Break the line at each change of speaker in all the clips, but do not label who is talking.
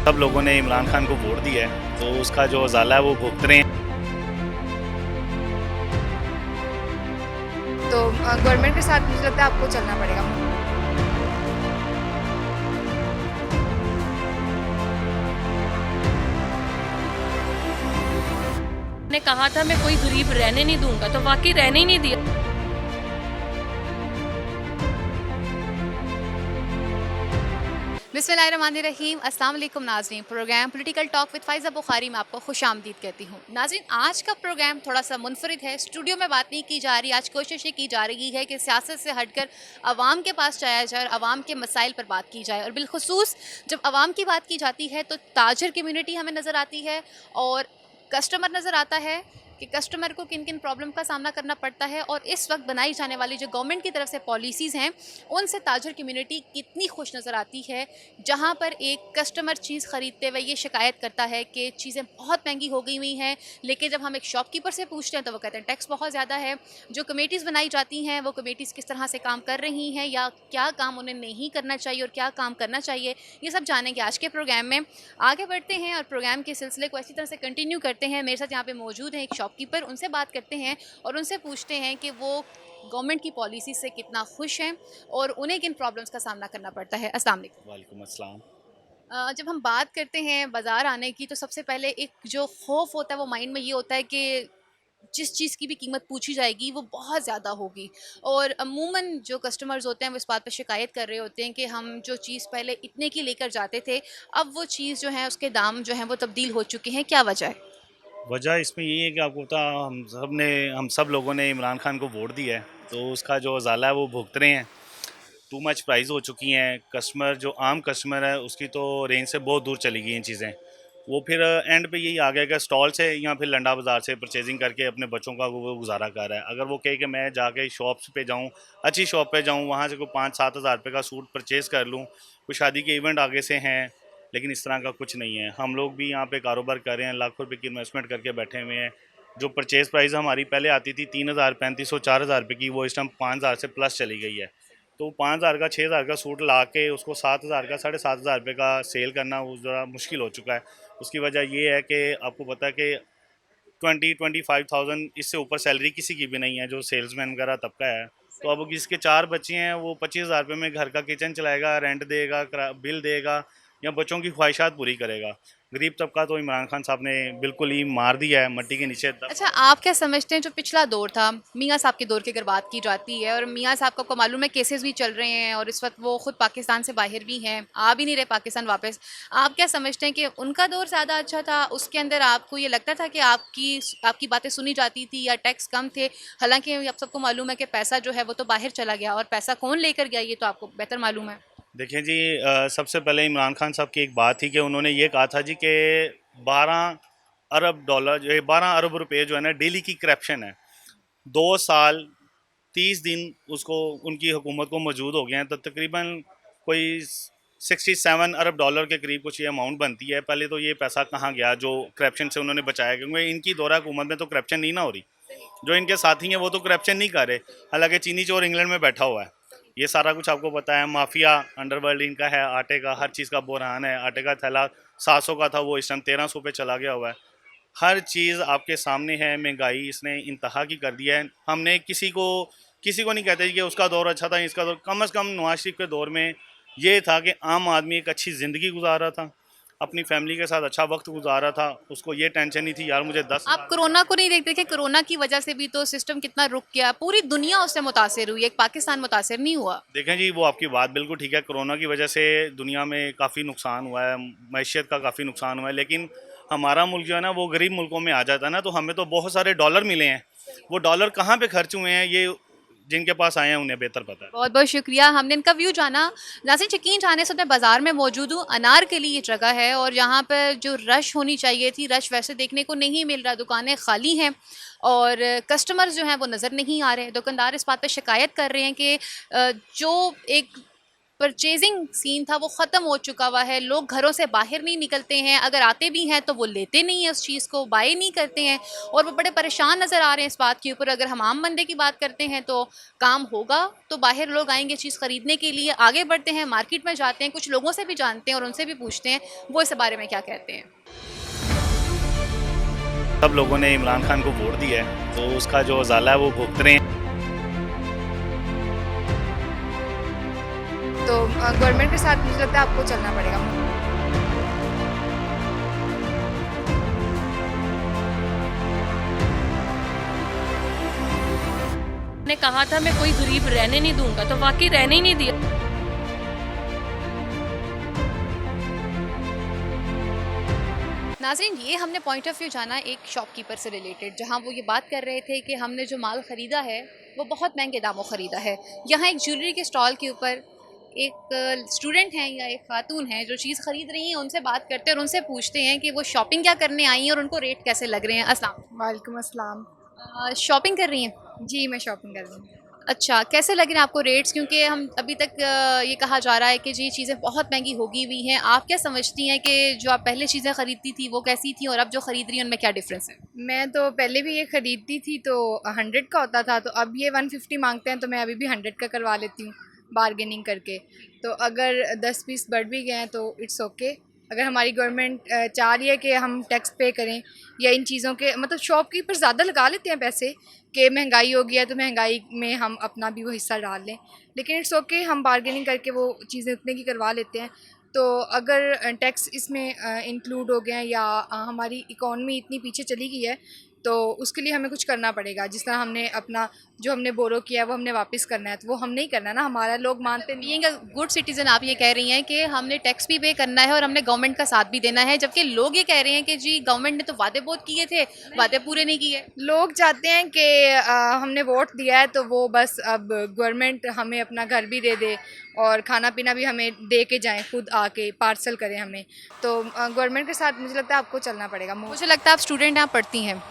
सब लोगों ने इमरान खान को वोट दिया है तो उसका जो उजाला है वो भुगत रहे हैं।
तो गवर्नमेंट के साथ मुझे लगता है आपको चलना पड़ेगा।
ने कहा था मैं कोई गरीब रहने नहीं दूंगा, तो वाकई रहने ही नहीं दिया।
बिस्मिल्लाहिर्रहमानिर्रहीम, अस्सलाम वालेकुम नाज़रीन। Programme political talk with Faiza Bukhari में आपको खुशामदीद कहती हूँ। नाज़रीन, आज का प्रोग्राम थोड़ा सा मुनफरिद है। स्टूडियो में बात नहीं की जा रही। आज कोशिश ये की जा रही है कि सियासत से हटकर आवाम के पास जाया जाए और आवाम के मसाइल पर बात की जाए। और बिलखुसूस जब आवाम की बात की जाती है तो ताजर कम्यूनिटी हमें नज़र आती है और कस्टमर नज़र आता है कि कस्टमर को किन किन प्रॉब्लम का सामना करना पड़ता है। और इस वक्त बनाई जाने वाली जो गवर्नमेंट की तरफ से पॉलिसीज़ हैं उनसे ताजर कम्युनिटी कितनी खुश नज़र आती है। जहाँ पर एक कस्टमर चीज़ ख़रीदते हुए ये शिकायत करता है कि चीज़ें बहुत महंगी हो गई हुई हैं, लेकिन जब हम एक शॉपकीपर से पूछते हैं तो वो कहते हैं टैक्स बहुत ज़्यादा है। जो कमेटीज़ बनाई जाती हैं वो कमेटीज़ किस तरह से काम कर रही हैं या क्या काम उन्हें नहीं करना चाहिए और क्या काम करना चाहिए, ये सब जानेंगे आज के प्रोग्राम में। आगे बढ़ते हैं और प्रोग्राम के सिलसिले को इसी तरह से कंटिन्यू करते हैं। मेरे साथ यहाँ पे मौजूद हैं एक शॉपकीपर, उनसे बात करते हैं और उनसे पूछते हैं कि वो गवर्नमेंट की पॉलिसी से कितना खुश हैं और उन्हें किन प्रॉब्लम्स का सामना करना पड़ता है। अस्सलाम वालेकुम।
वालेकुम अस्सलाम।
जब हम बात करते हैं बाज़ार आने की तो सबसे पहले एक जो खौफ होता है वो माइंड में ये होता है कि जिस चीज़ की भी कीमत पूछी जाएगी वो बहुत ज़्यादा होगी। और अमूमन जो कस्टमर्स होते हैं वो इस बात पर शिकायत कर रहे होते हैं कि हम जो चीज़ पहले इतने की लेकर जाते थे, अब वो चीज़ जो है उसके दाम जो हैं वो तब्दील हो चुके हैं। क्या वजह है?
वजह इसमें यही है कि आपको पता हम सब लोगों ने इमरान खान को वोट दिया है तो उसका जो उजाला है वो भुगत रहे हैं। टू मच प्राइस हो चुकी हैं। कस्टमर जो आम कस्टमर है उसकी तो रेंज से बहुत दूर चली गई हैं चीज़ें। वो फिर एंड पे यही आ गया कि स्टॉल से या फिर लंडा बाज़ार से परचेजिंग करके अपने बच्चों का वो गुजारा कर रहा है। अगर वो कहे कि मैं जाके शॉप्स पे जाऊँ, अच्छी शॉप पे जाऊँ, वहाँ से कोई 5-7 हज़ार रुपये का सूट परचेज़ कर लूँ, कोई शादी के इवेंट आगे से हैं, लेकिन इस तरह का कुछ नहीं है। हम लोग भी यहाँ पे कारोबार कर रहे हैं, लाखों रुपये की इन्वेस्टमेंट करके बैठे हुए हैं। जो परचेज़ प्राइस हमारी पहले आती थी 3,000 3500 4,000 रुपये की, वो इस टाइम 5,000 से प्लस चली गई है। तो 5,000 का 6,000 का सूट ला के उसको 7,000 का 7,500 रुपये का सेल करना वो ज़रा मुश्किल हो चुका है। उसकी वजह ये है कि आपको पता है कि 20-25,000 इससे ऊपर सैलरी किसी की भी नहीं है जो सेल्समैन वगैरह तबका है। तो अब जिसके 4 बच्चे हैं वो 25,000 रुपये में घर का किचन चलाएगा, रेंट देगा, बिल देगा या बच्चों की ख्वाहिशात पूरी करेगा। गरीब तबका तो इमरान खान साहब ने बिल्कुल ही मार दिया है, मट्टी के नीचे
अच्छा, आप क्या समझते हैं जो पिछला दौर था, मियाँ साहब के दौर की अगर बात की जाती है और मियाँ साहब को आपको मालूम है केसेस भी चल रहे हैं और इस वक्त वो खुद पाकिस्तान से बाहर भी हैं, आ भी नहीं रहे पाकिस्तान वापस। आप क्या समझते हैं कि उनका दौर ज़्यादा अच्छा था? उसके अंदर आपको ये लगता था कि आपकी आपकी बातें सुनी जाती थी या टैक्स कम थे? हालांकि आप सबको मालूम है कि पैसा जो है वो तो बाहर चला गया और पैसा कौन लेकर गया ये तो आपको बेहतर मालूम है।
देखिए जी, सबसे पहले इमरान खान साहब की एक बात थी कि उन्होंने ये कहा था जी कि 12 अरब डॉलर जो है 12 अरब रुपए जो है ना डेली की करप्शन है। 2 साल 30 दिन उसको उनकी हुकूमत को मौजूद हो गए हैं तो तकरीबन कोई 67 अरब डॉलर के करीब कुछ ये अमाउंट बनती है। पहले तो ये पैसा कहाँ गया जो करप्शन से उन्होंने बचाया, क्योंकि इनकी दौरा हुकूमत में तो करप्शन नहीं ना हो रही। जो इनके साथी हैं वो तो करप्शन नहीं कर रहे, हालांकि चीनी चोर इंग्लैंड में बैठा हुआ है। ये सारा कुछ आपको पता है। माफिया अंडरवर्ल्ड इनका है, आटे का हर चीज़ का बुरहान है। आटे का थैला 700 का था, वो इस टाइम 1300 पे चला गया हुआ है। हर चीज़ आपके सामने है। महंगाई इसने इंतहा की कर दिया है। हमने किसी को नहीं कहते कि उसका दौर अच्छा था, इसका दौर। कम से कम नवाज शरीफ के दौर में ये था कि आम आदमी एक अच्छी ज़िंदगी गुजार रहा था, अपनी फैमिली के साथ अच्छा वक्त गुजार रहा था। उसको ये टेंशन नहीं थी यार मुझे 10 हज़ार।
आप कोरोना को नहीं देखते कि कोरोना की वजह से भी तो सिस्टम कितना रुक गया, पूरी दुनिया उससे मुतासिर हुई, एक पाकिस्तान मुतासिर नहीं हुआ।
देखें जी, वो आपकी बात बिल्कुल ठीक है। कोरोना की वजह से दुनिया में काफ़ी नुकसान हुआ है, मैशियत का काफ़ी नुकसान हुआ है, लेकिन हमारा मुल्क जो है ना वो गरीब मुल्कों में आ जाता है ना, तो हमें तो बहुत सारे डॉलर मिले हैं। वो डॉलर कहाँ पे खर्च हुए हैं ये जिनके पास आए हैं उन्हें बेहतर पता है।
बहुत बहुत शुक्रिया, हमने इनका व्यू जाना। नाज़रीन, यकीन जाने से मैं बाज़ार में मौजूद हूँ। अनार के लिए ये जगह है और यहाँ पर जो रश होनी चाहिए थी, रश वैसे देखने को नहीं मिल रहा। दुकानें खाली हैं और कस्टमर्स जो हैं वो नज़र नहीं आ रहे। दुकानदार इस बात पे शिकायत कर रहे हैं कि जो एक परचेजिंग सीन था वो ख़त्म हो चुका हुआ है। लोग घरों से बाहर नहीं निकलते हैं, अगर आते भी हैं तो वो लेते नहीं हैं, उस चीज़ को बाय नहीं करते हैं और वो बड़े परेशान नज़र आ रहे हैं इस बात के ऊपर। अगर हम आम बंदे की बात करते हैं तो काम होगा तो बाहर लोग आएंगे चीज़ ख़रीदने के लिए, आगे बढ़ते हैं, मार्केट में जाते हैं, कुछ लोगों से भी जानते हैं और उनसे भी पूछते हैं वो इस बारे में क्या कहते हैं।
सब लोगों ने इमरान खान को वोट दिया है तो उसका जो उजाला है वो भुगत रहे हैं।
तो गवर्नमेंट के साथ मुझे लगता है आपको चलना पड़ेगा।
ने कहा था मैं कोई गरीब रहने नहीं दूंगा, तो वाकई रहने ही नहीं दिया।
नाज़रीन, ये हमने पॉइंट ऑफ व्यू जाना एक शॉपकीपर से रिलेटेड, जहाँ वो ये बात कर रहे थे कि हमने जो माल ख़रीदा है वो बहुत महंगे दामों ख़रीदा है। यहाँ एक ज्वेलरी के स्टॉल के ऊपर एक स्टूडेंट हैं या एक खातून हैं जो चीज़ ख़रीद रही हैं, उनसे बात करते हैं और उनसे पूछते हैं कि वो शॉपिंग क्या करने आई हैं और उनको रेट कैसे लग रहे हैं। अस्सलाम
वालेकुम अस्सलाम।
शॉपिंग कर रही हैं?
जी, मैं शॉपिंग कर रही हूँ।
अच्छा, कैसे लग रहे हैं आपको रेट्स? क्योंकि हम अभी तक ये कहा जा रहा है कि जी चीज़ें बहुत महंगी होगी हुई हैं। आप क्या समझती हैं कि जो आप पहले चीज़ें ख़रीदती थी वो कैसी थी और अब जो ख़रीद रही हैं उनमें क्या डिफरेंस है?
मैं तो पहले भी ये ख़रीदती थी तो 100 का होता था, तो अब ये 150 मांगते हैं तो मैं अभी भी 100 का करवा लेती हूँ बारगेनिंग करके। तो अगर 10 पीस बढ़ भी गए हैं तो इट्स ओके। अगर हमारी गवर्नमेंट चाह रही है कि हम टैक्स पे करें या इन चीज़ों के मतलब शॉपकीपर ज़्यादा लगा लेते हैं पैसे कि महंगाई हो गई है तो महंगाई में हम अपना भी वो हिस्सा डाल लें, लेकिन इट्स ओके, हम बारगेनिंग करके वो चीज़ें उतने की करवा लेते हैं। तो अगर टैक्स इसमें इंक्लूड हो गए हैं या हमारी इकॉनमी इतनी पीछे चली गई है तो उसके लिए हमें कुछ करना पड़ेगा। जिस तरह हमने अपना जो हमने बोरो किया है वो हमने वापस करना है, तो वो हम नहीं करना ना, हमारा लोग मानते नहीं हैं।
बीइंग अ गुड सिटीज़न आप ये कह रही हैं कि हमने टैक्स भी पे करना है और हमने गवर्नमेंट का साथ भी देना है, जबकि लोग ये कह रहे हैं कि जी गवर्नमेंट ने तो वादे बहुत किए थे, वादे पूरे नहीं किए।
लोग चाहते हैं कि हमने वोट दिया है तो वो बस अब गवर्नमेंट हमें अपना घर भी दे दे और खाना पीना भी हमें दे के जाएं, खुद आके पार्सल करें हमें। तो गवर्नमेंट के साथ मुझे लगता है आपको चलना पड़ेगा।
मुझे लगता है आप स्टूडेंट हैं, आप पढ़ती हैं।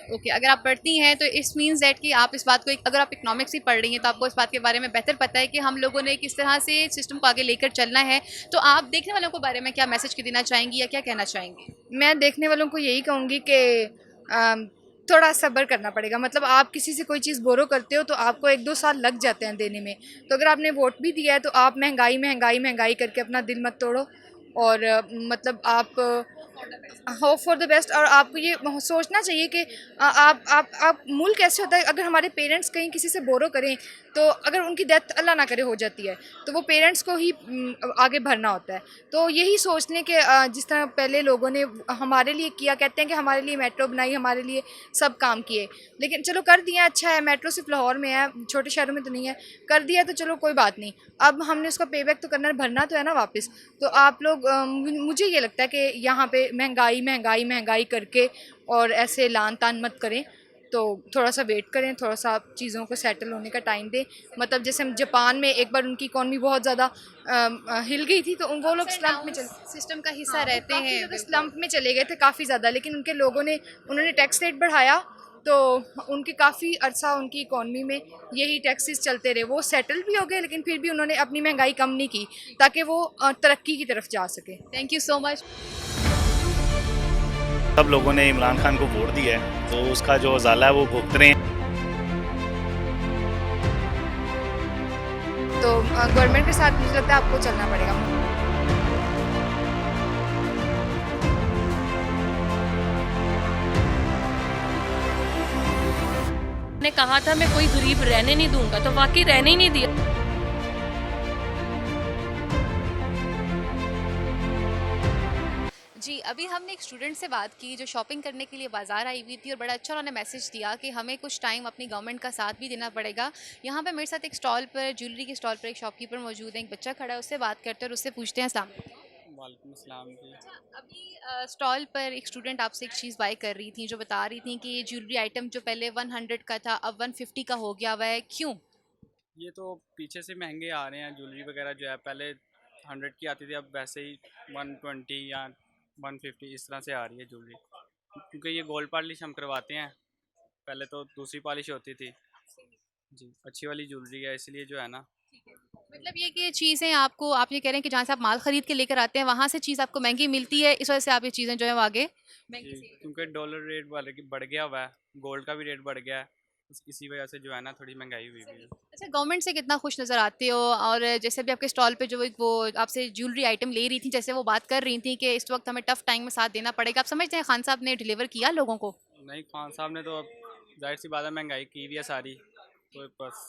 ओके, अगर आप पढ़ती हैं तो इट्स मीन्स दैट कि आप इस बात को अगर आप इकोनॉमिक्स ही पढ़ रही हैं तो आपको इस बात के बारे में बेहतर पता है कि हम लोगों ने किस तरह से सिस्टम को आगे लेकर चलना है। तो आप देखने वालों को बारे में क्या मैसेज देना चाहेंगी या क्या कहना चाहेंगी?
मैं देखने वालों को यही कहूँगी कि थोड़ा सब्र करना पड़ेगा। मतलब आप किसी से कोई चीज़ बोरो करते हो तो आपको 1-2 साल लग जाते हैं देने में। तो अगर आपने वोट भी दिया है तो आप महंगाई महंगाई महंगाई करके अपना दिल मत तोड़ो और मतलब आप होप फॉर द बेस्ट। और आपको ये सोचना चाहिए कि आप मुल्क ऐसे होता है, अगर हमारे पेरेंट्स कहीं किसी से बोरो करें तो अगर उनकी डेथ अल्लाह ना करे हो जाती है तो वो पेरेंट्स को ही आगे भरना होता है। तो यही सोच लें कि जिस तरह पहले लोगों ने हमारे लिए किया, कहते हैं कि हमारे लिए मेट्रो बनाई, हमारे लिए सब काम किए, लेकिन चलो कर दिया, अच्छा है, मेट्रो सिर्फ लाहौर में है, छोटे शहरों में तो नहीं है, कर दिया तो चलो कोई बात नहीं, अब हमने उसका पे बैक तो करना, भरना तो है ना वापस। तो आप लोग मुझे ये लगता है कि यहाँ पे महंगाई महंगाई महंगाई करके और ऐसे लान तान मत करें, तो थोड़ा सा वेट करें, थोड़ा सा चीज़ों को सेटल होने का टाइम दें। मतलब जैसे हम जापान में एक बार उनकी इकॉनमी बहुत ज़्यादा हिल गई थी तो वो लोग स्लम्प में चले,
सिस्टम का हिस्सा
हाँ,
रहते हैं।
स्लम्प में चले गए थे काफ़ी ज़्यादा, लेकिन उनके लोगों ने उन्होंने टैक्स रेट बढ़ाया तो उनके काफ़ी अरसा उनकी इकॉनमी में यही टैक्सेस चलते रहे, वो सेटल भी हो गए, लेकिन फिर भी उन्होंने अपनी महंगाई कम नहीं की ताकि वो तरक्की की तरफ जा सके।
Thank you so much.
सब लोगों ने इमरान खान को वोट दिया है तो उसका जो उजाला है वो भुगत रहे हैं।
तो गवर्नमेंट के साथ मुझे लगता है आपको चलना पड़ेगा।
ने कहा था मैं कोई गरीब रहने नहीं दूंगा, तो वाकई रहने ही नहीं दिया।
जी, अभी हमने एक स्टूडेंट से बात की जो शॉपिंग करने के लिए बाज़ार आई हुई थी और बड़ा अच्छा उन्होंने मैसेज दिया कि हमें कुछ टाइम अपनी गवर्नमेंट का साथ भी देना पड़ेगा। यहाँ पे मेरे साथ एक स्टॉल पर, ज्वेलरी के स्टॉल पर एक शॉपकीपर मौजूद है, एक बच्चा खड़ा है, उससे बात करते हैं और उससे पूछते हैं। अस्सलाम वालेकुम।
वालेकुम अस्सलाम जी।
अभी स्टॉल पर एक स्टूडेंट आपसे एक चीज़ बाय कर रही थी जो बता रही थी कि ये ज्वेलरी आइटम जो पहले 100 का था अब 150 का हो गया हुआ है, क्यों?
ये तो पीछे से महंगे आ रहे हैं, ज्वेलरी वगैरह जो है पहले 100 की आती थी, अब वैसे ही 120 या 150 इस तरह से आ रही है ज्वेलरी, क्योंकि ये गोल्ड पॉलिश हम करवाते हैं, पहले तो दूसरी पॉलिश होती थी जी, अच्छी वाली ज्वेलरी है इसलिए जो है ना।
मतलब ये कि ये चीज़ें आपको आप ये कह रहे हैं कि जहाँ से आप माल खरीद के लेकर आते हैं वहाँ से चीज़ आपको महंगी मिलती है, इस वजह से आप ये चीज़ें जो है वो आगे महंगी
जी,
सेल करते
क्योंकि डॉलर रेट वाले की बढ़ गया हुआ है, गोल्ड का भी रेट बढ़ गया है, इसी वजह से जो है ना थोड़ी महंगाई हुई
हैं।
हुई
सही।
है।
अच्छा, गवर्नमेंट से कितना खुश नज़र आते हो? और जैसे भी आपके स्टॉल पे जो एक वो आपसे ज्वेलरी आइटम ले रही थी, जैसे वो बात कर रही थी कि इस वक्त हमें टफ टाइम में साथ देना पड़ेगा, आप समझते हैं खान साहब ने डिलीवर किया लोगों को?
नहीं, खान साहब ने तो अब जाहिर सी बात है महंगाई की हुई है सारी, तो बस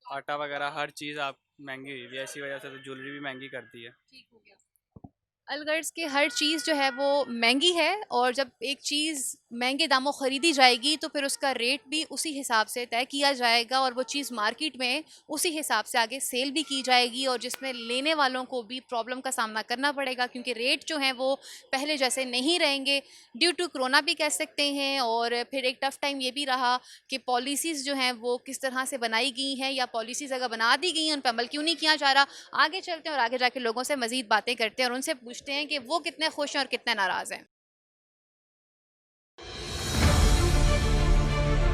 आटा वगैरह हर चीज़ आप महंगी हुई हुई है, इसी वजह से तो ज्वेलरी भी महंगी कर दी है।
ठीक हो गया। अलगर्ज की हर चीज़ जो है वो महंगी है, और जब एक चीज़ महंगे दामों खरीदी जाएगी तो फिर उसका रेट भी उसी हिसाब से तय किया जाएगा, और वो चीज़ मार्केट में उसी हिसाब से आगे सेल भी की जाएगी, और जिसमें लेने वालों को भी प्रॉब्लम का सामना करना पड़ेगा क्योंकि रेट जो हैं वो पहले जैसे नहीं रहेंगे, ड्यू टू कोरोना भी कह सकते हैं। और फिर एक टफ टाइम ये भी रहा कि पॉलिसीज़ जो हैं वो किस तरह से बनाई गई हैं, या पॉलिसीज़ अगर बना दी गई हैं उन पर अमल क्यों नहीं किया जा रहा। आगे चलते हैं और आगे जाके लोगों से मज़ीद बातें करते हैं और उनसे पूछते हैं कि वो कितने खुश हैं और कितने नाराज़ हैं।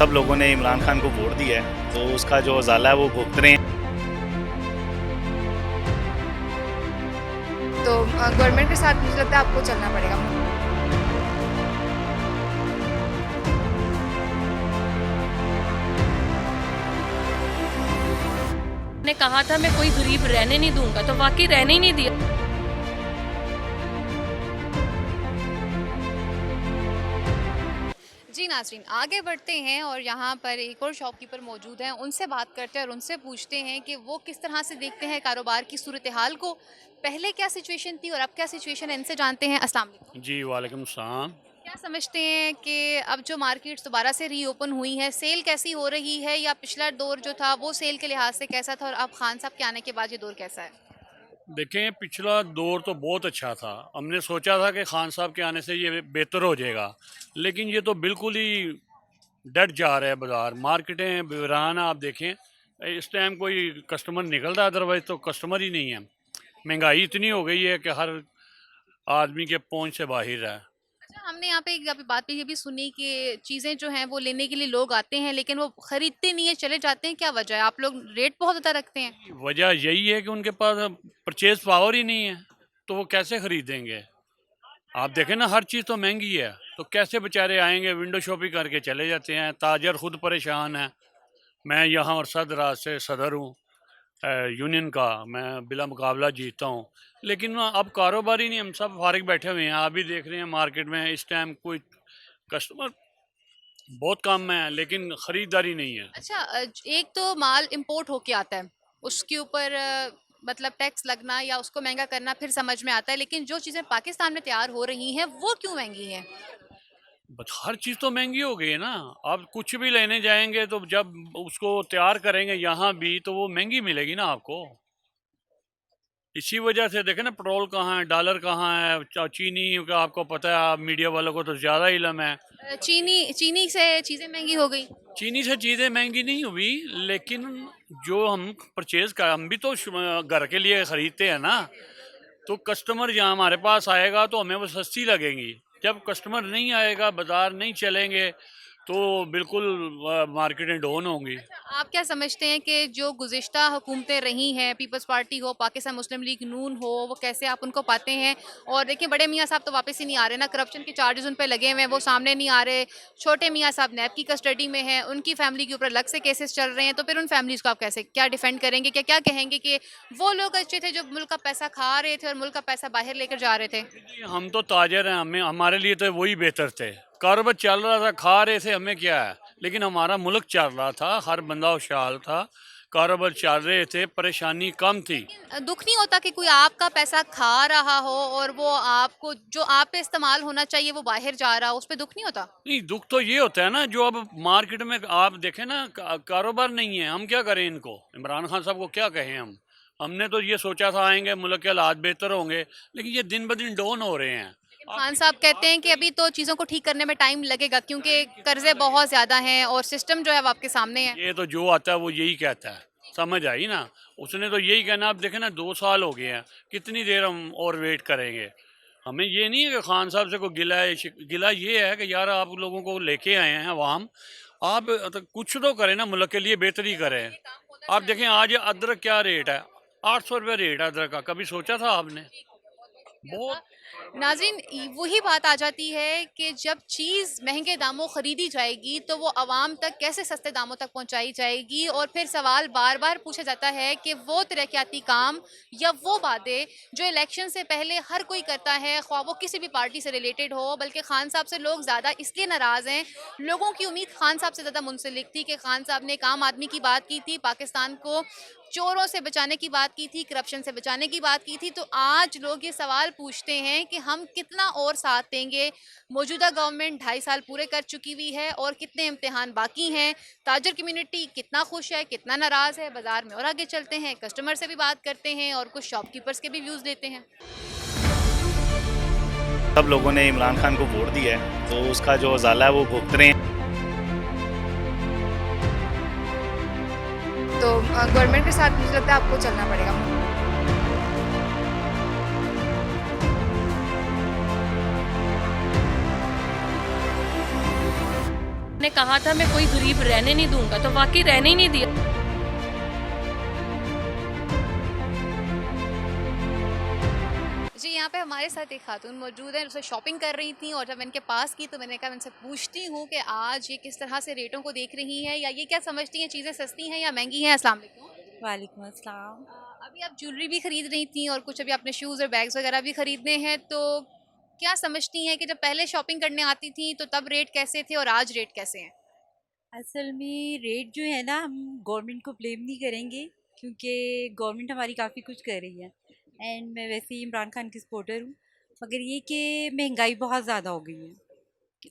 सब लोगों ने इमरान खान को वोट दिया है, तो उसका जो उजाला है वो भुगत रहे हैं।
तो गवर्नमेंट के साथ मुझे लगता है आपको चलना पड़ेगा।
ने कहा था मैं कोई गरीब रहने नहीं दूंगा, तो वाकई रहने ही नहीं दिया।
जी नाज़रीन, आगे बढ़ते हैं और यहाँ पर एक और शॉपकीपर मौजूद हैं, उनसे बात करते हैं और उनसे पूछते हैं कि वो किस तरह से देखते हैं कारोबार की सूरत हाल को। पहले क्या सिचुएशन थी और अब क्या सिचुएशन है, इनसे जानते हैं। अस्सलाम वालेकुम।
जी वालेकुम सलाम।
क्या समझते हैं कि अब जो मार्केट्स दोबारा से रीओपन हुई हैं, सेल कैसी हो रही है, या पिछला दौर जो था वो सेल के लिहाज से कैसा था, और अब खान साहब के आने के बाद ये दौर कैसा है?
देखें, पिछला दौर तो बहुत अच्छा था। हमने सोचा था कि खान साहब के आने से ये बेहतर हो जाएगा, लेकिन ये तो बिल्कुल ही डट जा रहा है बाज़ार। मार्केटें वीरान आप देखें, इस टाइम कोई कस्टमर निकल रहा है, अदरवाइज़ तो कस्टमर ही नहीं है। महंगाई इतनी हो गई है कि हर आदमी के पहुंच से बाहर है।
अच्छा, हमने यहाँ पे एक अभी बात पे ये भी सुनी कि चीज़ें जो हैं वो लेने के लिए लोग आते हैं लेकिन वो खरीदते नहीं है, चले जाते हैं। क्या वजह है? आप लोग रेट बहुत ज़्यादा रखते हैं।
वजह यही है कि उनके पास परचेज पावर ही नहीं है, तो वो कैसे ख़रीदेंगे। आप देखें ना, हर चीज़ तो महंगी है, तो कैसे बेचारे आएंगे। विंडो शॉपिंग करके चले जाते हैं। ताजर खुद परेशान है। मैं यहाँ और सदराज से सदर हूँ यूनियन का, मैं बिला मुकाबला जीतता हूँ, लेकिन अब कारोबार ही नहीं। हम सब फारिग बैठे हुए हैं। आप भी देख रहे हैं मार्केट में इस टाइम कोई कस्टमर बहुत कम है, लेकिन ख़रीदारी नहीं है।
अच्छा, एक तो माल इंपोर्ट होके आता है, उसके ऊपर मतलब टैक्स लगना या उसको महंगा करना फिर समझ में आता है, लेकिन जो चीज़ें पाकिस्तान में तैयार हो रही हैं वो क्यों महंगी हैं?
बट हर चीज़ तो महंगी हो गई है ना। आप कुछ भी लेने जाएंगे तो जब उसको तैयार करेंगे यहाँ भी, तो वो महंगी मिलेगी ना आपको। इसी वजह से देखें ना, पेट्रोल कहाँ है, डॉलर कहाँ है, चीनी का आपको पता है। आप मीडिया वालों को तो ज़्यादा इलम है।
चीनी चीनी से चीज़ें महंगी हो गई।
चीनी से चीज़ें महंगी नहीं हुई, लेकिन जो हम परचेज़ कर, हम भी तो घर के लिए ख़रीदते हैं ना। तो कस्टमर जहाँ हमारे पास आएगा तो हमें वो सस्ती लगेंगी। जब कस्टमर नहीं आएगा, बाज़ार नहीं चलेंगे, तो बिल्कुल मार्केटें डाउन होंगी।
आप क्या समझते हैं कि जो गुज़िश्ता हुकूमतें रही हैं, पीपल्स पार्टी हो, पाकिस्तान मुस्लिम लीग नून हो, वो कैसे आप उनको पाते हैं? और देखिए, बड़े मियाँ साहब तो वापस ही नहीं आ रहे ना, करप्शन के चार्जेस उन पे लगे हुए हैं, वो सामने नहीं आ रहे। छोटे मियाँ साहब नैब की कस्टडी में हैं, उनकी फैमिली के ऊपर अलग से केसेस चल रहे हैं, तो फिर उन फैमिलीज़ को आप कैसे क्या डिफेंड करेंगे? क्या क्या कहेंगे कि वो लोग अच्छे थे जो मुल्क का पैसा खा रहे थे और मुल्क का पैसा बाहर लेकर जा रहे थे?
जी, हम तो ताजर हैं, हमें हमारे लिए तो वही बेहतर थे। कारोबार चल रहा था, खा रहे थे, हमें क्या है। लेकिन हमारा मुल्क चल रहा था, हर बंदा खुशहाल था, कारोबार चल रहे थे, परेशानी कम थी।
दुख नहीं होता कि कोई आपका पैसा खा रहा हो और वो आपको जो आप पे इस्तेमाल होना चाहिए वो बाहर जा रहा हो, उस पे दुख नहीं होता?
नहीं, दुख तो ये होता है ना, जो अब मार्केट में आप देखें ना, कारोबार नहीं है। हम क्या करें इनको, इमरान खान साहब को क्या कहें हम। हमने तो ये सोचा था आएंगे, मुल्क के हालात बेहतर होंगे, लेकिन ये दिन ब दिन डाउन हो रहे हैं।
खान साहब कहते हैं कि अभी तो चीज़ों को ठीक करने में टाइम लगेगा क्योंकि कर्जे बहुत ज़्यादा हैं और सिस्टम जो है वो आपके सामने है।
ये तो जो आता है वो यही कहता है, समझ आई ना। उसने तो यही कहना। आप देखें ना, 2 साल हो गए हैं, कितनी देर हम और वेट करेंगे। हमें ये नहीं है कि खान साहब से कोई गिला है। गिला ये है कि यार, आप लोगों को लेके आए हैं अवाम, आप तो कुछ तो करें ना, मुल्क के लिए बेहतरी करें। आप देखें आज अदरक क्या रेट है, 800 रुपये रेट है अदरक का। कभी सोचा था आपने? बहुत
नाज़रीन, वही बात आ जाती है कि जब चीज़ महंगे दामों ख़रीदी जाएगी तो वो आवाम तक कैसे सस्ते दामों तक पहुंचाई जाएगी, और फिर सवाल बार बार पूछा जाता है कि वो तरक्याती काम या वो वादे जो इलेक्शन से पहले हर कोई करता है, ख्वाह वो किसी भी पार्टी से रिलेटेड हो। बल्कि खान साहब से लोग ज़्यादा इसलिए नाराज़ हैं, लोगों की उम्मीद खान साहब से ज़्यादा मुंसलिक थी कि खान साहब ने एक आम आदमी की बात की थी, पाकिस्तान को चोरों से बचाने की बात की थी, करप्शन से बचाने की बात की थी। तो आज लोग ये सवाल पूछते हैं कि हम कितना और साथ देंगे। मौजूदा गवर्नमेंट 2.5 साल पूरे कर चुकी हुई है और कितने इम्तिहान बाकी हैं। ताजर कम्युनिटी कितना खुश है, कितना नाराज़ है, बाज़ार में और आगे चलते हैं, कस्टमर से भी बात करते हैं और कुछ शॉपकीपर्स के भी व्यूज़ लेते हैं।
सब लोगों ने इमरान खान को वोट दिया है तो उसका जो उजाला है वो भुगत रहे हैं।
तो गवर्नमेंट के साथ मुझे लगता है आपको चलना पड़ेगा।
ने कहा था मैं कोई गरीब रहने नहीं दूंगा, तो वाकई रहने ही नहीं दिया।
जी, यहाँ पे हमारे साथ एक खातून मौजूद है, उसे शॉपिंग कर रही थी और जब मैं इनके पास की तो मैंने कहा मैं इनसे पूछती हूँ कि आज ये किस तरह से रेटों को देख रही हैं, या ये क्या समझती हैं चीज़ें सस्ती हैं या महंगी हैं। अस्सलाम वालेकुम।
वालेकुम अस्सलाम।
अभी आप ज्वेलरी भी खरीद रही थी और कुछ अभी आपने शूज़ और बैग्स वगैरह भी खरीदने हैं, तो क्या समझती हैं कि जब पहले शॉपिंग करने आती थी तो तब रेट कैसे थे और आज रेट कैसे हैं?
असल में रेट जो है ना, हम गवर्नमेंट को ब्लेम नहीं करेंगे क्योंकि गवर्नमेंट हमारी काफ़ी कुछ कर रही है एंड मैं वैसे ही इमरान खान की सपोर्टर हूँ। मगर ये कि महंगाई बहुत ज़्यादा हो गई है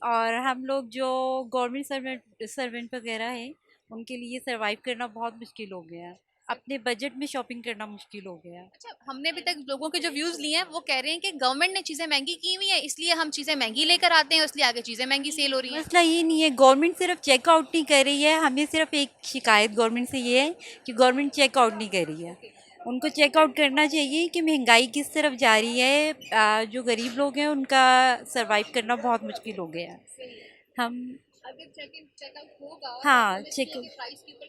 और हम लोग जो गवर्नमेंट सर्वेंट वगैरह हैं उनके लिए सरवाइव करना बहुत मुश्किल हो गया है। अपने बजट में शॉपिंग करना मुश्किल हो गया है।
अच्छा, हमने अभी तक लोगों के जो व्यूज़ लिए हैं वो कह रहे हैं कि गवर्नमेंट ने चीज़ें महंगी की हुई हैं, इसलिए हम चीज़ें महंगी लेकर आते हैं, इसलिए आगे चीज़ें महंगी सेल हो रही हैं।
मसला ये नहीं है, गवर्नमेंट सिर्फ चेकआउट नहीं कर रही है। हमें सिर्फ एक शिकायत गवर्नमेंट से ये है कि गवर्नमेंट चेकआउट नहीं कर रही है। उनको चेकआउट करना चाहिए कि महंगाई किस तरफ जा रही है। जो गरीब लोग हैं उनका सरवाइव करना बहुत मुश्किल हो गया है। हम
अगर चेकआउट होगा
हाँ,
तो
चेक
प्राइस के ऊपर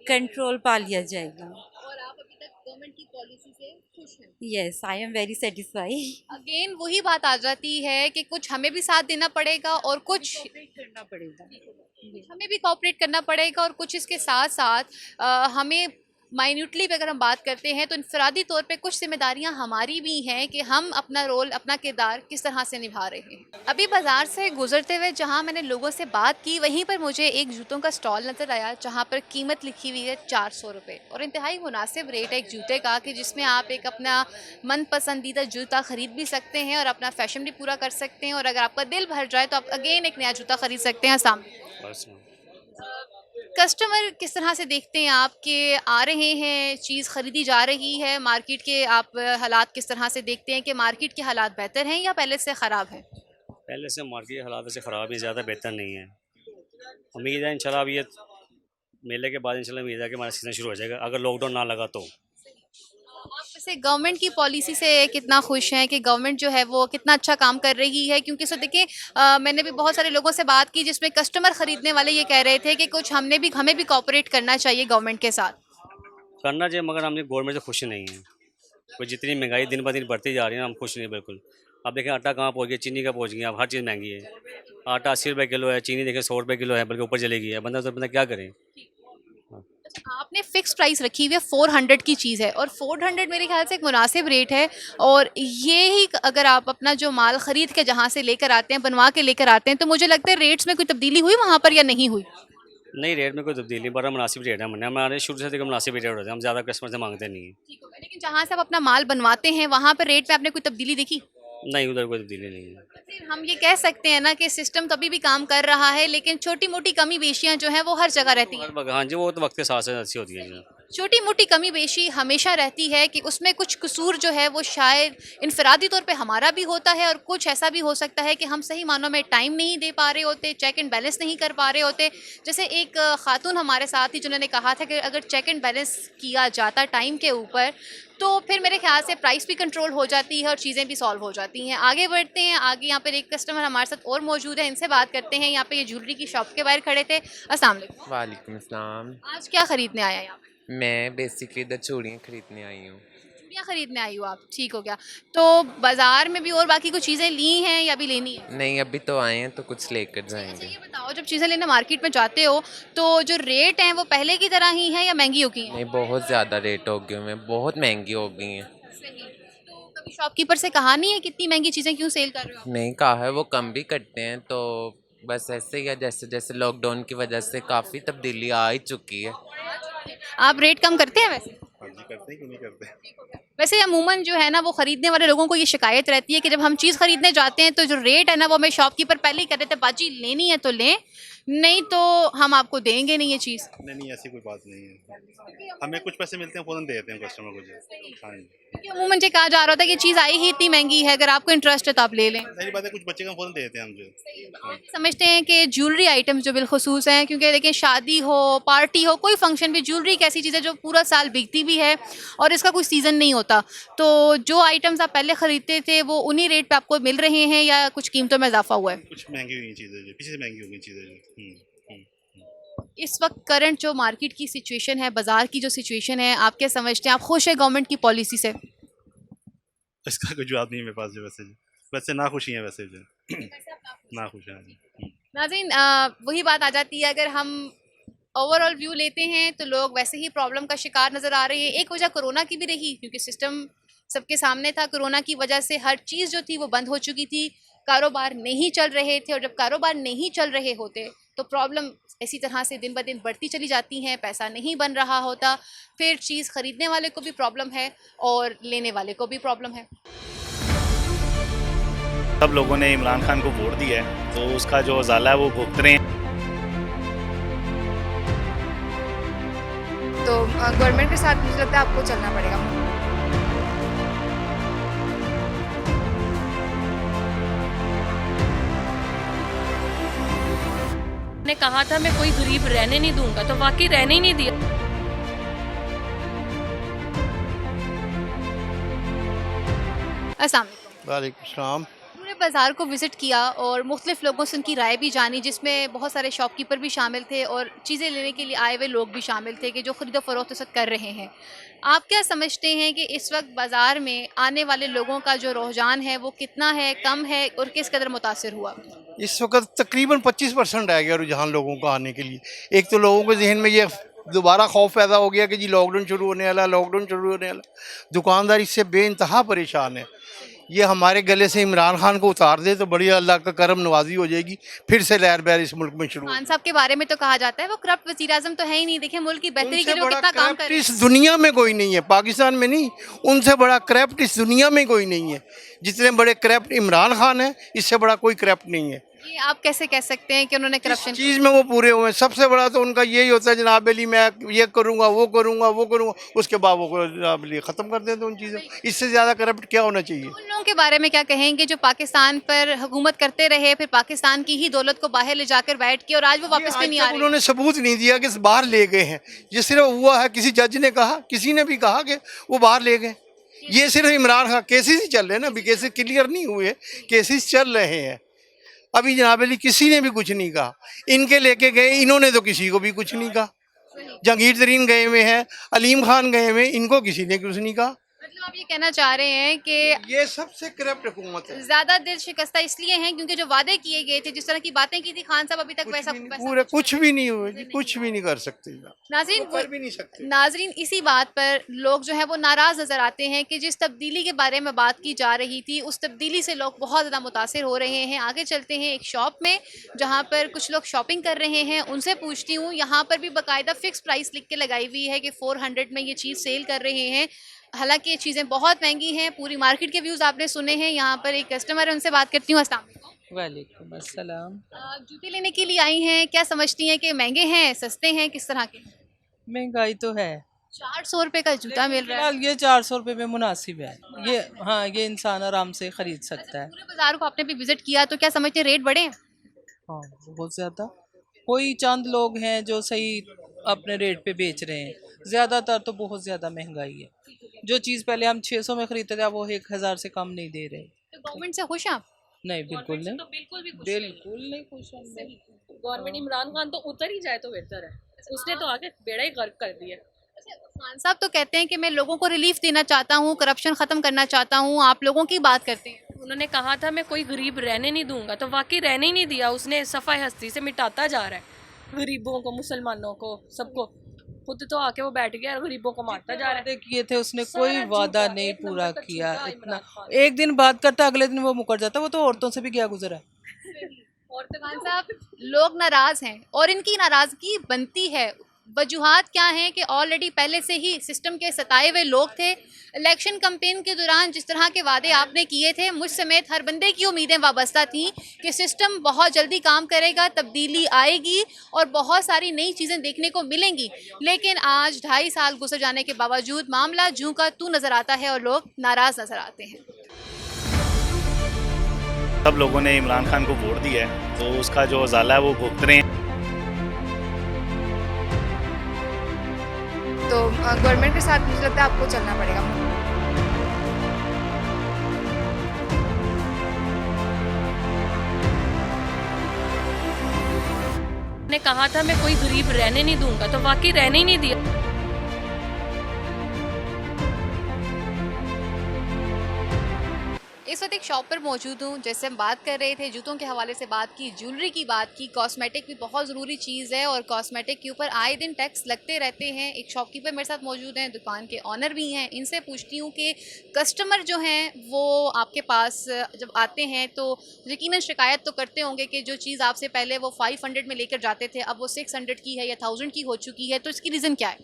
कंट्रोल पा लिया जाएगा।
और आप अभी तक गवर्नमेंट की पॉलिसी से खुश हैं।
Yes, I am very satisfied.
Again वही बात आ जाती है कि कुछ हमें भी साथ देना पड़ेगा और कुछ
करना पड़ेगा।
हमें भी कोऑपरेट करना पड़ेगा और कुछ इसके साथ साथ हमें माइन्यूटली भी अगर हम बात करते हैं तो इनफरादी तौर पे कुछ जिम्मेदारियां हमारी भी हैं कि हम अपना रोल, अपना किरदार किस तरह से निभा रहे हैं। अभी बाज़ार से गुजरते हुए जहां मैंने लोगों से बात की वहीं पर मुझे एक जूतों का स्टॉल नज़र आया जहां पर कीमत लिखी हुई है 400 रुपये और इंतहाई मुनासिब रेट है एक जूते का कि जिसमें आप एक अपना मन पसंदीदा जूता ख़रीद भी सकते हैं और अपना फैशन भी पूरा कर सकते हैं, और अगर आपका दिल भर जाए तो आप अगेन एक नया जूता ख़रीद सकते हैं। सामने कस्टमर किस तरह से देखते हैं आप कि आ रहे हैं, चीज़ ख़रीदी जा रही है, मार्केट के आप हालात किस तरह से देखते हैं कि मार्केट के हालात बेहतर हैं या पहले से ख़राब हैं?
पहले से मार्केट हालात से ख़राब है, ज़्यादा बेहतर नहीं है। उम्मीद है इंशाल्लाह अब ये मेले के बाद इंशाल्लाह उम्मीद है कि हमारा सीज़न शुरू हो जाएगा अगर लॉकडाउन ना लगा तो।
आप वैसे गवर्नमेंट की पॉलिसी से कितना खुश हैं कि गवर्नमेंट जो है वो कितना अच्छा काम कर रही है? क्योंकि सर देखिए, मैंने भी बहुत सारे लोगों से बात की जिसमें कस्टमर ख़रीदने वाले ये कह रहे थे कि कुछ हमें भी कोऑपरेट करना चाहिए गवर्नमेंट के साथ।
करना चाहिए मगर हमने गवर्नमेंट से खुश नहीं है। कोई जितनी महंगाई दिन ब दिन बढ़ती जा रही है हम खुश नहीं बिल्कुल। अब देखें आटा कहाँ पहुँच गया, चीनी का पहुँच गया, अब हर चीज़ महंगी है। आटा 80 रुपये किलो है, चीनी देखें 100 रुपये किलो है, बल्कि ऊपर चली गई है। बंदा क्या करे।
अच्छा, आपने फिक्स प्राइस रखी हुई है 400 की चीज़ है और 400 मेरे ख्याल से एक मुनासिब रेट है, और ये ही अगर आप अपना जो माल ख़रीद के जहाँ से लेकर आते हैं, बनवा के लेकर आते हैं, तो मुझे लगता है रेट्स में कोई तब्दीली हुई वहाँ पर या नहीं हुई?
नहीं, रेट में कोई तब्दीली, बड़ा मुनासिब रेट है। हमारे शुरू से देखो मुनासिब रेट होते हैं, हम ज़्यादा कस्टमर से मांगते नहीं हैं।
ठीक होगा, लेकिन जहाँ से आप अपना माल बनवाते हैं वहाँ पर रेट में आपने कोई तब्दीली देखी?
नहीं, उधर कोई तब्दीली नहीं है।
फिर हम ये कह सकते हैं ना कि सिस्टम तभी भी काम कर रहा है, लेकिन छोटी मोटी कमी बेशियाँ जो हैं वो हर जगह रहती हैं।
हाँ जी, वो तो वक्त के साथ साथ अच्छी होती है जी।
छोटी मोटी कमी बेशी हमेशा रहती है कि उसमें कुछ कसूर जो है वो शायद इनफरादी तौर पे हमारा भी होता है, और कुछ ऐसा भी हो सकता है कि हम सही मानों में टाइम नहीं दे पा रहे होते, चेक एंड बैलेंस नहीं कर पा रहे होते। जैसे एक खातून हमारे साथ थी जिन्होंने कहा था कि अगर चेक एंड बैलेंस किया जाता टाइम के ऊपर तो फिर मेरे ख्याल से प्राइस भी कंट्रोल हो जाती है और चीज़ें भी सॉल्व हो जाती हैं। आगे बढ़ते हैं, आगे यहाँ पर एक कस्टमर हमारे साथ और मौजूद है, इनसे बात करते हैं। यहाँ पे ये ज्वेलरी की शॉप के बाहर खड़े थे। अस्सलाम वालेकुम।
वालेकुम अस्सलाम।
आज क्या ख़रीदने आया यहाँ पे?
मैं बेसिकली इधर चूड़ियाँ खरीदने आई हूँ।
चूड़ियाँ खरीदने आई हो आप, ठीक हो गया। तो बाजार में भी और बाकी कुछ चीज़ें ली हैं या अभी लेनी है?
नहीं, अभी तो आए हैं तो कुछ लेकर
अच्छा
जाएंगे।
ये बताओ, जब चीज़ें लेने मार्केट में जाते हो तो जो रेट हैं वो पहले की तरह ही हैं या महंगी हो गई हैं?
नहीं, बहुत ज़्यादा रेट हो गए हैं, बहुत महंगी हो गई हैं।
सही। तो कभी शॉपकीपर से कहा नहीं है कितनी महंगी चीज़ें क्यों सेल कर रहे हो आप?
नहीं कहा है, वो कम भी करते हैं, तो बस ऐसे ही है, जैसे जैसे लॉकडाउन की वजह से काफ़ी तब्दीली आ ही चुकी है।
आप रेट कम करते हैं वैसे?
हाँ जी, करते हैं, क्यों नहीं करते।
वैसे अमूमन जो है ना वो खरीदने वाले लोगों को ये शिकायत रहती है कि जब हम चीज़ खरीदने जाते हैं तो जो रेट है ना वो हमें शॉपकीपर पहले ही कह देते हैं, बाजी लेनी है तो लें, नहीं तो हम आपको देंगे नहीं ये चीज़।
नहीं, ऐसी कोई बात नहीं है। हमें कुछ पैसे मिलते हैं, फ़ौरन दे देते हैं कस्टमर को जी। हाँ जी।
क्योंकि अमूमन ये कहा जा रहा था कि चीज़ आई ही इतनी महंगी है, अगर आपको इंटरेस्ट है तो आप ले लें।
सही बात है, कुछ बच्चे का फ़ौरन दे देते हैं हम जो। हाँ।
समझते हैं कि ज्वेलरी आइटम्स जो बिलखुसूस हैं, क्योंकि देखिए शादी हो, पार्टी हो, कोई फंक्शन भी, ज्वेलरी एक ऐसी चीज़ है जो पूरा साल बिकती भी है और इसका कोई सीज़न नहीं होता। तो जो आइटम्स आप पहले ख़रीदते थे वो उन्हीं रेट पे आपको मिल रहे हैं या कुछ कीमतों में इजाफा हुआ है?
कुछ महंगी हुई चीज़ें जो, पीछे से महंगी हो गई चीज़ें जो।
इस वक्त करंट जो मार्केट की सिचुएशन है, बाज़ार की जो सिचुएशन है, आप क्या समझते हैं? आप खुश हैं गवर्नमेंट की पॉलिसी से?
इसका कोई जवाब नहीं है मेरे पास जो, वैसे ना खुशी है वैसे जो। ना खुश है जी।
नाज़रीन, वही बात आ जाती है, अगर हम ओवरऑल व्यू लेते हैं तो लोग वैसे ही प्रॉब्लम का शिकार नज़र आ रहे हैं। एक वजह कोरोना की भी रही, क्योंकि सिस्टम सबके सामने था। कोरोना की वजह से हर चीज़ जो थी वो बंद हो चुकी थी, कारोबार नहीं चल रहे थे, और जब कारोबार नहीं चल रहे होते तो प्रॉब्लम इसी तरह से दिन ब दिन बढ़ती चली जाती हैं, पैसा नहीं बन रहा होता, फिर चीज़ ख़रीदने वाले को भी प्रॉब्लम है और लेने वाले को भी प्रॉब्लम है।
सब लोगों ने इमरान खान को वोट दिया है, तो उसका जो उजाला है वो भुगत रहे हैं।
तो गवर्नमेंट के साथ मुझे लगता है आपको चलना पड़ेगा।
ने कहा था मैं कोई गरीब रहने नहीं दूंगा, तो वाकई रहने ही नहीं दिया।
अस्सलाम वालेकुम।
वालेकुम सलाम।
पूरे बाज़ार को विज़िट किया और मुख्तलिफ़ लोगों से उनकी राय भी जानी, जिसमें बहुत सारे शॉपकीपर भी शामिल थे और चीज़ें लेने के लिए आए हुए लोग भी शामिल थे कि जो ख़रीदो फ़रोख्त इस वक्त कर रहे हैं। आप क्या समझते हैं कि इस वक्त बाज़ार में आने वाले लोगों का जो रुझान है वो कितना है, कम है और किस कदर मुतासिर हुआ?
इस वक्त तकरीबन 25% रह गया रुझान लोगों का आने के लिए। एक तो लोगों के जहन में ये दोबारा खौफ पैदा हो गया कि जी लॉकडाउन शुरू होने वाला, लॉकडाउन शुरू होने वाला। दुकानदार इससे बेइंतहा परेशान है। ये हमारे गले से इमरान खान को उतार दे तो बड़ी अल्लाह का करम नवाजी हो जाएगी, फिर से लहर बहर इस मुल्क में शुरू।
खान साहब के बारे में तो कहा जाता है वो करप्ट वज़ीर आज़म तो है ही नहीं। देखिए मुल्क की बेहतरी के लिए वो कितना काम कर रहे हैं।
इस दुनिया में कोई नहीं है, पाकिस्तान में नहीं, उनसे बड़ा करप्ट इस दुनिया में कोई नहीं है। जितने बड़े करप्ट इमरान खान है, इससे बड़ा कोई करप्ट नहीं है।
ये आप कैसे कह सकते हैं कि उन्होंने करप्शन
चीज़ में वो पूरे हुए हैं। सबसे बड़ा तो उनका यही होता है जनाब अली, मैं ये करूँगा, वो करूँगा, वो करूँगा, उसके बाद वो जनाब अली ख़त्म कर देते उन चीज़ों। इससे ज़्यादा करप्ट क्या होना चाहिए?
उन लोगों के बारे में क्या कहेंगे जो पाकिस्तान पर हुकूमत करते रहे, फिर पाकिस्तान की ही दौलत को बाहर ले जाकर बैठ के और आज वो वापस भी नहीं आ रहे?
उन्होंने सबूत नहीं दिया कि बाहर ले गए हैं। ये सिर्फ हुआ है, किसी जज ने कहा, किसी ने भी कहा कि वो बाहर ले गए। ये सिर्फ इमरान खान केसेस ही चल रहे हैं ना, अभी केसेस क्लियर नहीं हुए, केसेस चल रहे हैं। अभी जनाब अली किसी ने भी कुछ नहीं कहा। इनके लेके गए, इन्होंने तो किसी को भी कुछ नहीं कहा। जहांगीर तरीन गए हुए हैं, अलीम खान गए हुए, इनको किसी ने कुछ नहीं कहा।
मतलब आप ये कहना चाह रहे हैं कि
ये सबसे करप्ट हुकूमत है।
ज्यादा दिल शिकस्ता इसलिए हैं क्योंकि जो वादे किए गए थे, जिस तरह की बातें की थी खान साहब, अभी तक वैसा
पूरे कुछ भी नहीं हुए जी, कुछ भी नहीं कर सकते।
नाज़रीन
कर भी नहीं सकते।
नाज़रीन इसी बात पर लोग जो है वो नाराज़ नज़र आते हैं कि जिस तब्दीली के बारे में बात की जा रही थी उस तब्दीली से लोग बहुत ज़्यादा मुतासिर हो रहे हैं। आगे चलते हैं एक शॉप में जहाँ पर कुछ लोग शॉपिंग कर रहे हैं, उनसे पूछती हूँ। यहाँ पर भी बाकायदा फ़िक्स प्राइस लिख के लगाई हुई है कि 400 में ये चीज़ सेल कर रहे हैं। हालांकि ये चीज़ें बहुत महंगी हैं। पूरी मार्केट के व्यूज़ आपने सुने हैं। यहाँ पर एक कस्टमर है, उनसे बात करती हूँ। अस्सलाम वालेकुम।
वालेकुम अस्सलाम।
जूते लेने के लिए आई हैं, क्या समझती हैं कि महंगे हैं, सस्ते हैं, किस तरह के?
महंगाई तो है,
400 रुपये का जूता मिल रहा है।
फिलहाल ये 400 रुपये में मुनासिब है। ये हाँ, ये इंसान आराम से ख़रीद सकता है।
पूरे बाजार को आपने भी विजिट किया तो क्या समझते हैं रेट बढ़े हैं?
हाँ, बहुत ज़्यादा। कोई चंद लोग हैं जो सही अपने रेट पे बेच रहे हैं, ज़्यादातर तो बहुत ज़्यादा महंगाई है। जो चीज़ पहले हम 600 में ख़रीदते थे, अब वो 1000 से कम नहीं दे रहे।
तो गवर्नमेंट से खुश हैं आप?
नहीं, बिल्कुल नहीं,
तो बिल्कुल भी खुश
बिल्कुल नहीं खुश हम लोग।
गवर्नमेंट इमरान खान तो उतर ही जाए तो बेहतर है। उसने तो आगे बेड़ा ही गर्क कर दिया।
खान साहब तो कहते हैं कि मैं लोगों को रिलीफ देना चाहता हूँ, करप्शन खत्म करना चाहता हूँ, आप लोगों की बात करते हैं।
उन्होंने कहा था मैं कोई गरीब रहने नहीं दूंगा, तो वाकई रहने ही नहीं दिया उसने। सफाई हस्ती से मिटाता जा रहा है गरीबों को, मुसलमानों को, सबको। खुद तो आके वो बैठ गया, गरीबों को मारता जा रहा है।
वादे किए थे उसने, कोई
सारा
वादा
झूठा,
नहीं
एक नंबर
पूरा
का
किया।
झूठा
इतना
इमरान खान।
एक दिन बात करता, अगले दिन वो मुकर जाता। वो तो औरतों से भी क्या गुजरा है।
और तो खान साहब लोग नाराज हैं और इनकी नाराजगी बनती है। वजूहात क्या हैं कि ऑलरेडी पहले से ही सिस्टम के सताए हुए लोग थे। इलेक्शन कैंपेन के दौरान जिस तरह के वादे आपने किए थे, मुझ समेत हर बंदे की उम्मीदें वाबस्ता थीं कि सिस्टम बहुत जल्दी काम करेगा, तब्दीली आएगी और बहुत सारी नई चीज़ें देखने को मिलेंगी। लेकिन आज 2.5 साल गुजर जाने के बावजूद मामला जूं का तू नज़र आता है और लोग नाराज़ नज़र आते हैं।
सब लोगों ने इमरान खान को वोट दिया है, तो उसका जो उजाला है वो भुगत रहे हैं।
तो गवर्नमेंट के साथ मुझे लगता है आपको चलना पड़ेगा।
ने कहा था मैं कोई गरीब रहने नहीं दूंगा, तो वाकई रहने ही नहीं दिया।
इस वक्त एक शॉप पर मौजूद हूँ। जैसे हम बात कर रहे थे जूतों के हवाले से, बात की ज्वेलरी की, बात की कॉस्मेटिक भी बहुत ज़रूरी चीज़ है और कॉस्मेटिक के ऊपर आए दिन टैक्स लगते रहते हैं। एक शॉपकीपर मेरे साथ मौजूद हैं, दुकान के ऑनर भी हैं। इनसे पूछती हूँ कि कस्टमर जो हैं वो आपके पास जब आते हैं तो यकीनन शिकायत तो करते होंगे कि जो चीज़ आपसे पहले वो 500 में लेकर जाते थे, अब वो 600 की है या 1000 की हो चुकी है, तो इसकी रीज़न क्या है?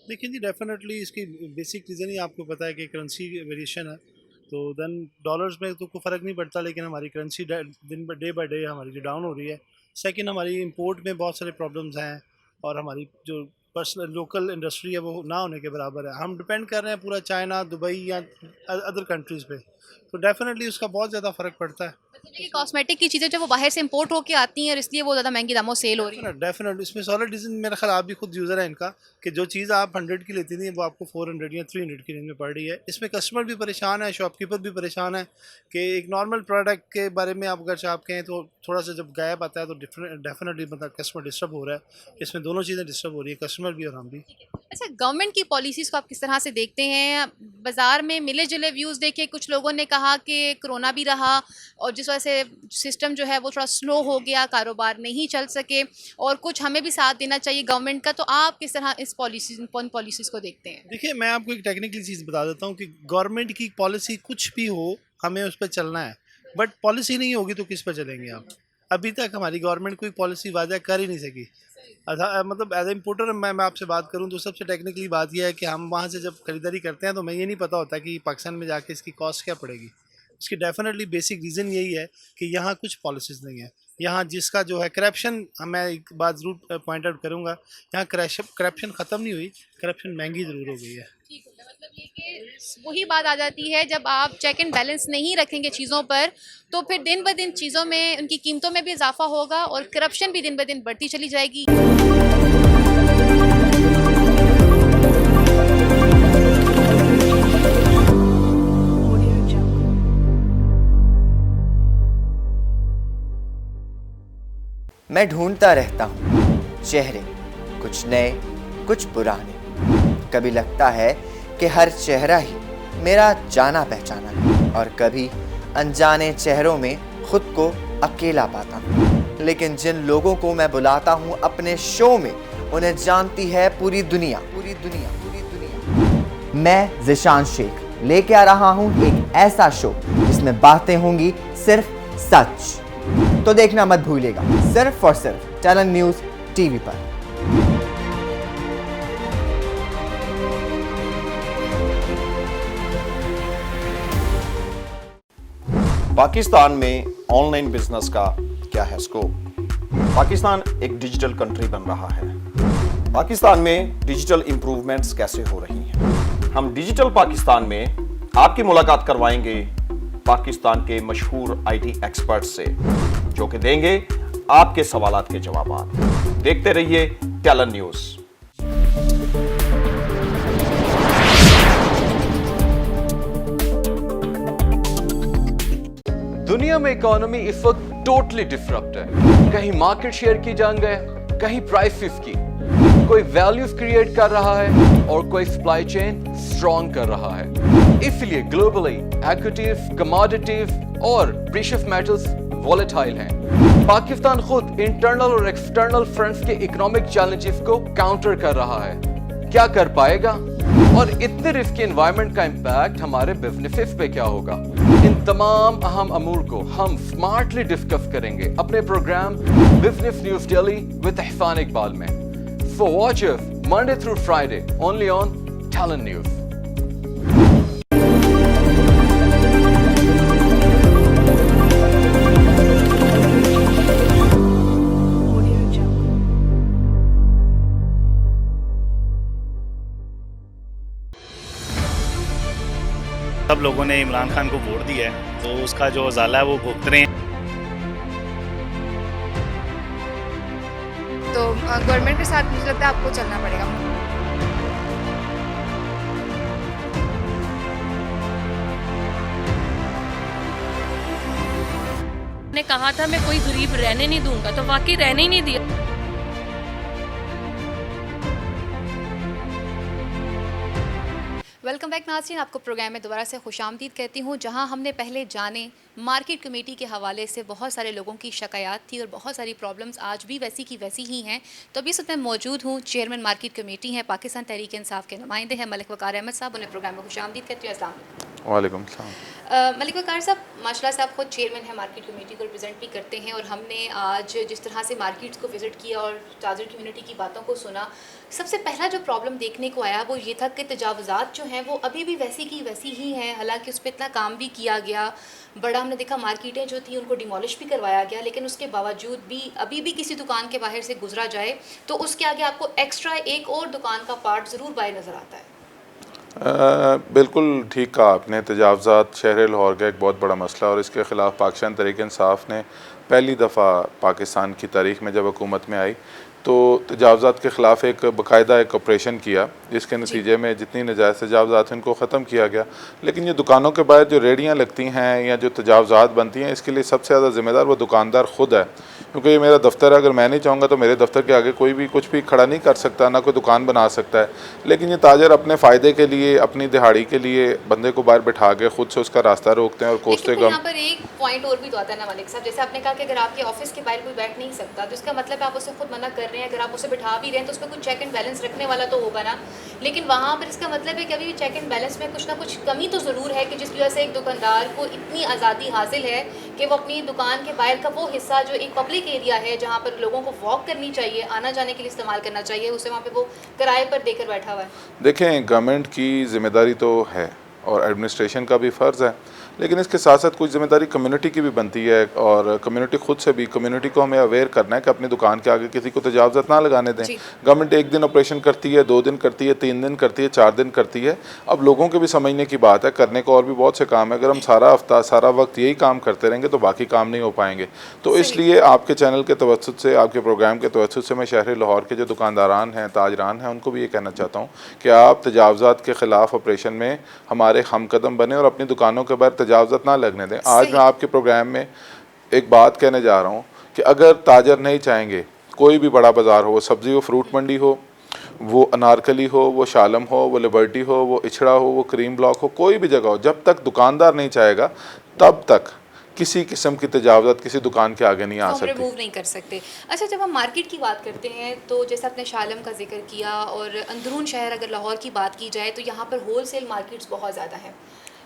देखिए जी, डेफिनेटली इसकी बेसिक रीज़न ही आपको पता है कि करेंसी वेरिएशन है। तो देन डॉलर्स में तो कोई फ़र्क नहीं पड़ता, लेकिन हमारी करेंसी दिन डे बाय डे हमारी जो डाउन हो रही है। सेकंड, हमारी इंपोर्ट में बहुत सारे प्रॉब्लम्स हैं और हमारी जो पर्सनल लोकल इंडस्ट्री है वो ना होने के बराबर है। हम डिपेंड कर रहे हैं पूरा चाइना, दुबई या अदर कंट्रीज़ पे, तो डेफिनेटली उसका बहुत ज़्यादा फ़र्क पड़ता है।
कॉस्मेटिक की चीज़ें जब वो बाहर से इंपोर्ट होकर आती हैं और इसलिए वो ज़्यादा महंगी दामों सेल हो रही है।
डेफिनेटली इसमें सॉलिड रीज़न मेरा ख्याल, आप भी खुद यूज़र है इनका, कि जो चीज़ आप 100 की लेती थी वो आपको 400 या 300 की रेंज में पड़ रही है। इसमें कस्टमर भी परेशान है, शॉपकीपर भी परेशान है कि एक नॉर्मल प्रोडक्ट के बारे में आप अगर आप कहें तो थोड़ा सा जब गैप आता है तो डेफिनेटली मतलब कस्टमर डिस्टर्ब हो रहा है। इसमें दोनों चीज़ें डिस्टर्ब हो रही है, कस्टमर भी और हम भी।
अच्छा, गवर्नमेंट की पॉलिसीज़ को आप किस तरह से देखते हैं? बाज़ार में मिले जुले व्यूज़ देखे, कुछ लोगों ने कहा कि कोरोना भी रहा और जिस वजह से सिस्टम जो है वो थोड़ा स्लो हो गया, कारोबार नहीं चल सके, और कुछ हमें भी साथ देना चाहिए गवर्नमेंट का। तो आप किस तरह इस पॉलिसीज़ को देखते हैं?
देखिए, मैं आपको एक टेक्निकल चीज़ बता देता हूँ कि गवर्नमेंट की पॉलिसी कुछ भी हो, हमें उस पर चलना है। बट पॉलिसी नहीं होगी तो किस पर चलेंगे आप? अभी तक हमारी गवर्नमेंट कोई पॉलिसी वाज़ह कर ही नहीं सकी। मतलब एज ए इम्पोर्टर मैं आपसे बात करूं तो सबसे टेक्निकली बात यह है कि हम वहां से जब खरीदारी करते हैं तो मैं ये नहीं पता होता कि पाकिस्तान में जाके इसकी कॉस्ट क्या पड़ेगी। इसकी डेफिनेटली बेसिक रीज़न यही है कि यहाँ कुछ पॉलिसीज़ नहीं है। यहाँ जिसका जो है करप्शन, मैं एक बात ज़रूर पॉइंट आउट करूँगा, यहाँ करप्शन ख़त्म नहीं हुई, करप्शन महंगी ज़रूर हो गई है।
मतलब ये कि वही बात आ जाती है, जब आप चेक एंड बैलेंस नहीं रखेंगे चीज़ों पर तो फिर दिन ब दिन चीज़ों में, उनकी कीमतों में भी इजाफा होगा और करप्शन भी दिन ब दिन बढ़ती चली जाएगी।
मैं ढूंढता रहता हूँ चेहरे, कुछ नए कुछ पुराने। कभी लगता है कि हर चेहरा ही मेरा जाना पहचाना है और कभी अनजाने चेहरों में खुद को अकेला पाता हूँ। लेकिन जिन लोगों को मैं बुलाता हूँ अपने शो में, उन्हें जानती है पूरी दुनिया। मैं ज़िशान शेख लेके आ रहा हूँ एक ऐसा शो जिसमें बातें होंगी सिर्फ सच। तो देखना मत भूलिएगा, सिर्फ और सिर्फ टैलेंट न्यूज़ टीवी पर।
पाकिस्तान में ऑनलाइन बिजनेस का क्या है स्कोप? पाकिस्तान एक डिजिटल कंट्री बन रहा है। पाकिस्तान में डिजिटल इंप्रूवमेंट्स कैसे हो रही हैं? हम डिजिटल पाकिस्तान में आपकी मुलाकात करवाएंगे पाकिस्तान के मशहूर आईटी एक्सपर्ट से, जो कि देंगे आपके सवालात के जवाब। देखते रहिए टैलेंट न्यूज़।
दुनिया में इकोनॉमी इस वक्त टोटली डिसरप्ट है। कहीं मार्केट शेयर की जंग है, कहीं प्राइसेस की। कोई वैल्यूज क्रिएट कर रहा है और कोई सप्लाई चेन स्ट्रॉन्ग कर रहा है। इसलिए ग्लोबली एक्टिव, कमोडिटिव और प्रीशियस मेटल्स वॉलेटाइल हैं। पाकिस्तान खुद इंटरनल और एक्सटर्नल फ्रंट्स के इकोनॉमिक चैलेंजेस को काउंटर कर रहा है। क्या कर पाएगा और इतने रिस्की एनवायरनमेंट का इंपैक्ट हमारे बिजनेसेस पे क्या होगा? इन तमाम अहम अमूर को हम स्मार्टली डिस्कस करेंगे अपने programme business news daily with Ehsan Iqbal में। So watch us Monday through Friday only on Talent News.
सब लोगों ने इमरान खान को वोट दिया है तो उसका जो उजाला है वो भुगत रहे हैं।
तो गवर्नमेंट के साथ मुझे लगता है आपको चलना पड़ेगा।
ने कहा था मैं कोई गरीब रहने नहीं दूंगा, तो वाकई रहने ही नहीं दिया।
वेलकम बैक नाज़रीन, आपको प्रोग्राम में दोबारा से खुशामदीद कहती हूँ, जहाँ हमने पहले जाने मार्केट कमेटी के हवाले से बहुत सारे लोगों की शिकायत थी और बहुत सारी प्रॉब्लम्स आज भी वैसी की वैसी ही हैं। तो अभी इस वक्त मैं मौजूद हूँ, चेयरमैन मार्केट कमेटी हैं, पाकिस्तान तहरीक इंसाफ के नुमाइंदे हैं मलिक वक़ार अहमद साहब। उन्हें प्रोग्राम में खुशामदीद कहती हूँ। अस्सलाम
वालेकुम सलाम।
मलिक वक़ार साहब, माशाल्लाह से आप खुद चेयरमैन हैं, मार्केट कमेटी को रिप्रेजेंट भी करते हैं और हमने आज जिस तरह से मार्केट्स को विज़िट किया और ताजर कम्युनिटी की बातों को सुना, सबसे पहला जो प्रॉब्लम देखने को आया वो ये था कि तजावुज़ात जो हैं वो अभी भी वैसी की वैसी ही हैं। हालांकि उस पर इतना काम भी किया गया, बड़ा हमने देखा मार्केटें जो थी उनको डिमोलिश भी करवाया गया, लेकिन उसके बावजूद भी अभी भी किसी दुकान के बाहर से गुजरा जाए तो उसके आगे आपको एक्स्ट्रा एक और दुकान का पार्ट ज़रूर बाय नज़र आता है।
बिल्कुल ठीक कहा आपने। तजावुज़ात शहर लाहौर का एक बहुत बड़ा मसला और इसके ख़िलाफ़ पाकिस्तान तहरीक इंसाफ ने पहली दफ़ा पाकिस्तान की तारीख़ में जब हुकूमत में आई तो तजावुज़ात के ख़िलाफ़ एक बाकायदा एक ऑपरेशन किया, जिसके नतीजे में जितनी नजायज़ तजावुज़ात हैं उनको ख़त्म किया गया। लेकिन ये दुकानों के बाहर जो रेडियाँ लगती हैं या जो तजावुज़ात बनती हैं, इसके लिए सबसे ज़्यादा ज़िम्मेदार वो दुकानदार ख़ुद है, क्योंकि ये मेरा दफ्तर है। अगर मैं नहीं चाहूँगा तो मेरे दफ्तर के आगे कोई भी कुछ भी खड़ा नहीं कर सकता, ना कोई दुकान बना सकता है। लेकिन ये ताजर अपने फ़ायदे के लिए, अपनी दिहाड़ी के लिए बंदे को बाहर बिठा के ख़ुद से उसका रास्ता रोकते हैं और कोसते गम।
यहाँ पर एक पॉइंट और भी तो आता है ना मलिक साहब, जैसे आपने कहा कि अगर आपके ऑफिस के बाहर कोई बैठ नहीं सकता तो इसका मतलब आप उसे खुद मना कर रहे हैं। अगर आप उसे बिठा भी रहे हैं तो उस पर कुछ चेक एंड बैलेंस रखने वाला तो होगा ना, लेकिन वहाँ पर इसका मतलब है कि अभी भी चेक एंड बैलेंस में कुछ ना कुछ कमी तो ज़रूर है कि जिस वजह से एक दुकानदार को इतनी आज़ादी हासिल है कि वो अपनी दुकान के बाहर का वो हिस्सा जो एक पब्लिक एरिया है जहाँ पर लोगों को वॉक करनी चाहिए, आना जाने के लिए इस्तेमाल करना चाहिए, उसे वहाँ पे वो किराए पर देकर बैठा हुआ है।
देखें, गवर्नमेंट की ज़िम्मेदारी तो है और एडमिनिस्ट्रेशन का भी फ़र्ज़ है, लेकिन इसके साथ साथ कुछ ज़िम्मेदारी कम्युनिटी की भी बनती है और कम्युनिटी खुद से भी, कम्युनिटी को हमें अवेयर करना है कि अपनी दुकान के आगे किसी को तजावुज़ात ना लगाने दें। गवर्नमेंट एक दिन ऑपरेशन करती है, 2 दिन करती है, 3 दिन करती है, 4 दिन करती है। अब लोगों के भी समझने की बात है, करने को और भी बहुत से काम है। अगर हम सारा हफ्ता सारा वक्त यही काम करते रहेंगे तो बाकी काम नहीं हो पाएंगे। तो इसलिए आपके चैनल के तवज्जुद से, आपके प्रोग्राम के तवज्जुद से मैं शहर लाहौर के जो दुकानदारान हैं, ताजरान हैं, उनको भी ये कहना चाहता हूँ कि आप तजावुज़ात के ख़िलाफ़ ऑपरेशन में हमारे हमकदम बने और अपनी दुकानों के बाहर तजावुज़ात ना लगने दें। आज मैं आपके प्रोग्राम में एक बात कहने जा रहा हूँ कि अगर ताजर नहीं चाहेंगे, कोई भी बड़ा बाज़ार हो, वो सब्ज़ी हो, फ्रूट मंडी हो, वो अनारकली हो, वो शालम हो, वो लिबर्टी हो, वो इछड़ा हो, वो क्रीम ब्लॉक हो, कोई भी जगह हो, जब तक दुकानदार नहीं चाहेगा तब तक किसी किस्म की तजावुज़ात किसी दुकान के आगे नहीं आ सकती,
रिमूव नहीं कर सकते। अच्छा, जब हम मार्केट की बात करते हैं तो जैसे आपने शालम का जिक्र किया और अंदरून शहर अगर लाहौर की बात की जाए तो यहाँ पर होलसेल मार्केट्स बहुत ज़्यादा हैं,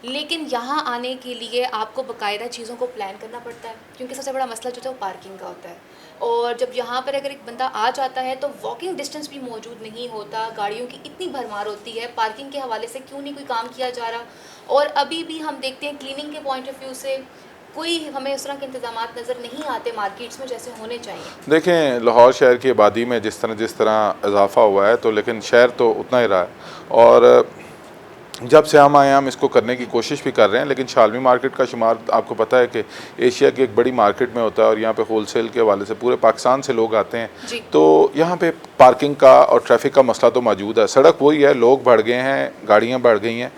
लेकिन यहाँ आने के लिए आपको बाकायदा चीज़ों को प्लान करना पड़ता है, क्योंकि सबसे बड़ा मसला जो है वो पार्किंग का होता है। और जब यहाँ पर अगर एक बंदा आ जाता है तो वॉकिंग डिस्टेंस भी मौजूद नहीं होता, गाड़ियों की इतनी भरमार होती है, पार्किंग के हवाले से क्यों नहीं कोई काम किया जा रहा। और अभी भी हम देखते हैं क्लीनिंग के पॉइंट ऑफ व्यू से कोई हमें उस तरह के इंतजामात नज़र नहीं आते मार्केट्स में जैसे होने चाहिए।
देखें, लाहौर शहर की आबादी में जिस तरह इजाफा हुआ है तो लेकिन शहर तो उतना ही रहा है और जब से हम आए हम इसको करने की कोशिश भी कर रहे हैं। लेकिन शालमी मार्केट का शुमार आपको पता है कि एशिया की एक बड़ी मार्केट में होता है और यहाँ पे होलसेल के हवाले से पूरे पाकिस्तान से लोग आते हैं, तो यहाँ पे पार्किंग का और ट्रैफिक का मसला तो मौजूद है। सड़क वही है, लोग बढ़ गए हैं, गाड़ियाँ बढ़ गई हैं,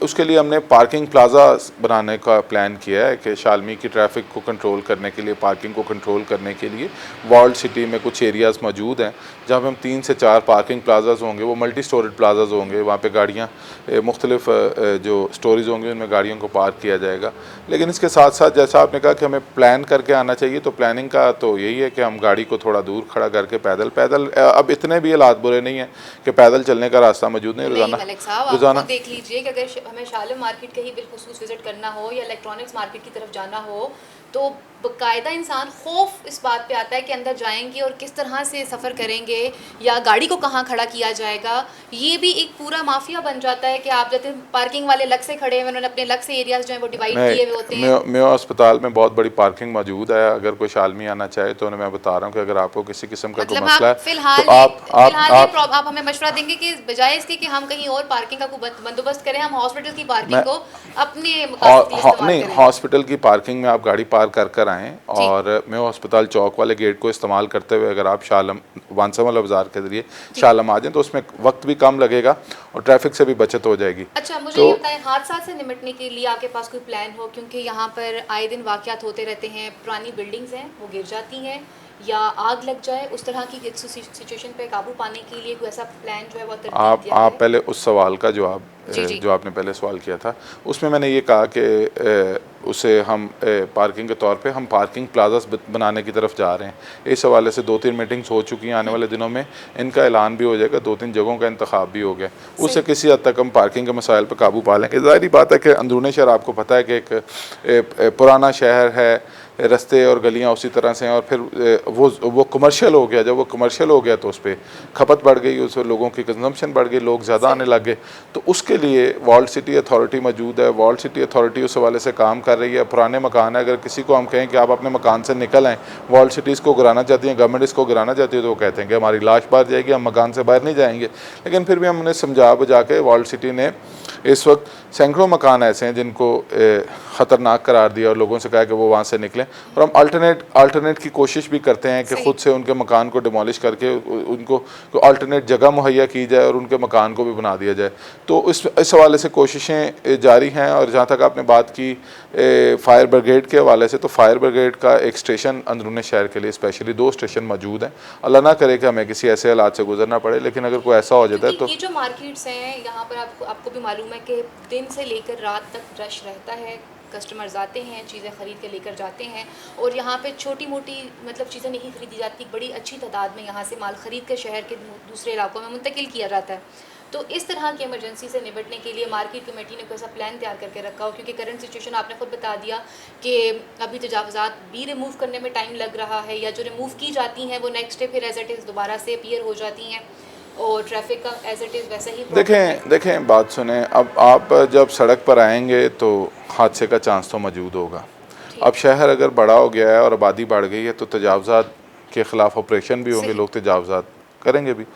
उसके लिए हमने पार्किंग प्लाजा बनाने का प्लान किया है कि शालमी की ट्रैफिक को कंट्रोल करने के लिए, पार्किंग को कंट्रोल करने के लिए वर्ल्ड सिटी में कुछ एरियाज़ मौजूद हैं जहाँ पे हम 3 से 4 पार्किंग प्लाजाज होंगे, वो मल्टी स्टोरेड प्लाजाज होंगे। वहाँ पे गाड़ियाँ मुख्तलिफ जो स्टोरेज होंगे उनमें गाड़ियों को पार्क किया जाएगा। लेकिन इसके साथ साथ जैसा आपने कहा कि हमें प्लान करके आना चाहिए, तो प्लानिंग का तो यही है कि हम गाड़ी को थोड़ा दूर खड़ा करके पैदल अब इतने भी हालात बुरे नहीं हैं कि पैदल चलने का रास्ता मौजूद नहीं।
मलिक साहब, आप खुद देख लीजिए कि अगर हमें शालम मार्केट कहीं बिलखुसूस विजिट करना हो या इलेक्ट्रॉनिक्स मार्केट की तरफ जाना हो तो बाकायदा इंसान खौफ इस बात पे आता है कि अंदर जाएंगे और किस तरह से सफ़र करेंगे या गाड़ी को कहाँ खड़ा किया जाएगा। ये भी एक पूरा माफिया बन जाता है कि आप जैसे पार्किंग वाले अलग से खड़े हैं, उन्होंने अपने अलग से एरियाज जो हैं वो डिवाइड किए हुए होते हैं।
मेयो अस्पताल में बहुत बड़ी पार्किंग मौजूद है। अगर कोई शालमी आना चाहे तो मैं बता रहा हूँ कि अगर आपको किसी किस्म का कोई मसला है तो
आप हमें मशवरा देंगे कि बजाय इसके कि हम कहीं और पार्किंग का बंदोबस्त करें, हम हॉस्पिटल की पार्किंग को अपने
हॉस्पिटल की पार्किंग में आप गाड़ी पार्क कर आएँ और मेयो अस्पताल चौक वाले गेट को इस्तेमाल करते हुए अगर आप शालम वानसमल बाज़ार के ज़रिए शालम आ जाएँ तो उसमें वक्त भी कम लगेगा और ट्रैफिक से भी बचत हो जाएगी।
अच्छा, मुझे ये बताएं, हादसा से निपटने के लिए आपके पास कोई प्लान हो, क्योंकि यहाँ पर आए दिन वाक़यात होते रहते हैं, पुरानी बिल्डिंग्स हैं वो गिर जाती हैं या आग लग जाए, उस तरह की सिचुएशन पे काबू पाने के लिए कोई ऐसा प्लान जो है वो
आप पहले उस सवाल का जवाब जो आपने पहले सवाल किया था उसमें मैंने ये कहा कि उसे हम पार्किंग के तौर पे हम पार्किंग प्लाजास बनाने की तरफ जा रहे हैं। इस हवाले से 2-3 मीटिंग्स हो चुकी हैं, आने वाले दिनों में इनका ऐलान भी हो जाएगा, 2-3 जगहों का इंतखाब भी हो गया। उससे किसी हद तक हम पार्किंग के मसाइल पर काबू पा लेंगे। ज़ाहिर बात है कि अंदरूनी शहर आपको पता है कि एक पुराना शहर है, रास्ते और गलियाँ उसी तरह से हैं और फिर वो कमर्शियल हो गया। जब वो कमर्शियल हो गया तो उस पर खपत बढ़ गई, उस लोगों की कंजम्पशन बढ़ गई, लोग ज़्यादा आने लग गए। तो उसके लिए वर्ल्ड सिटी अथॉरिटी मौजूद है। वर्ल्ड सिटी अथॉरिटी उस हवाले से काम कर रही है। पुराने मकान है, अगर किसी को हम कहें कि आप अपने मकान से निकल आएँ, वर्ल्ड सिटी इसको गिराना चाहती है, गवर्नमेंट इसको गिराना चाहती है, तो वो कहते हैं कि हमारी लाश बाहर जाएगी, हम मकान से बाहर नहीं जाएंगे। लेकिन फिर भी हमने समझा बुझा के वर्ल्ड सिटी ने इस वक्त सैकड़ों मकान ऐसे हैं जिनको ख़तरनाक करार दिया और लोगों से कहा कि वो वहाँ से निकलें। और हम अल्टरनेट की कोशिश भी करते हैं कि ख़ुद से उनके मकान को डिमोलिश करके उनको अल्टरनेट जगह मुहैया की जाए और उनके मकान को भी बना दिया जाए। तो इस हवाले से कोशिशें जारी हैं। और जहाँ तक आपने बात की फायर ब्रिगेड के हवाले से, तो फायर ब्रिगेड का एक स्टेशन अंदरूनी शहर के लिए स्पेशली 2 स्टेशन मौजूद हैं। अल्लाह ना करे कि हमें किसी ऐसे हालात से गुजरना पड़े, लेकिन अगर कोई ऐसा हो जाता है तो
ये जो मार्केट्स हैं यहाँ पर आपको भी मालूम है कि दिन से लेकर रात तक रश रहता है, कस्टमर्स आते हैं, चीज़ें ख़रीद के लेकर जाते हैं और यहाँ पे छोटी मोटी मतलब चीज़ें नहीं खरीदी जाती, बड़ी अच्छी तादाद में यहाँ से माल ख़रीद कर शहर के दूसरे इलाकों में मुंतकिल किया जाता है। तो इस तरह की इमरजेंसी से निपटने के लिए मार्केट कमेटी ने कोई ऐसा प्लान तैयार करके रखा हो, क्योंकि करंट सिचुएशन आपने खुद बता दिया कि अभी तजावज़ात भी रिमूव करने में टाइम लग रहा है या जो रिमूव की जाती हैं वो नेक्स्ट डे फिर एज इट इज़ दोबारा से अपीयर हो जाती हैं और ट्रैफिक का एज इट इज़ वैसे ही।
देखें बात सुने, अब आप जब सड़क पर आएंगे तो हादसे का चांस तो मौजूद होगा। अब शहर अगर बड़ा हो गया है और आबादी बढ़ गई है तो तजावज़ात के ख़िलाफ़ ऑपरेशन भी होंगे, लोग तजावज़ात करेंगे भी।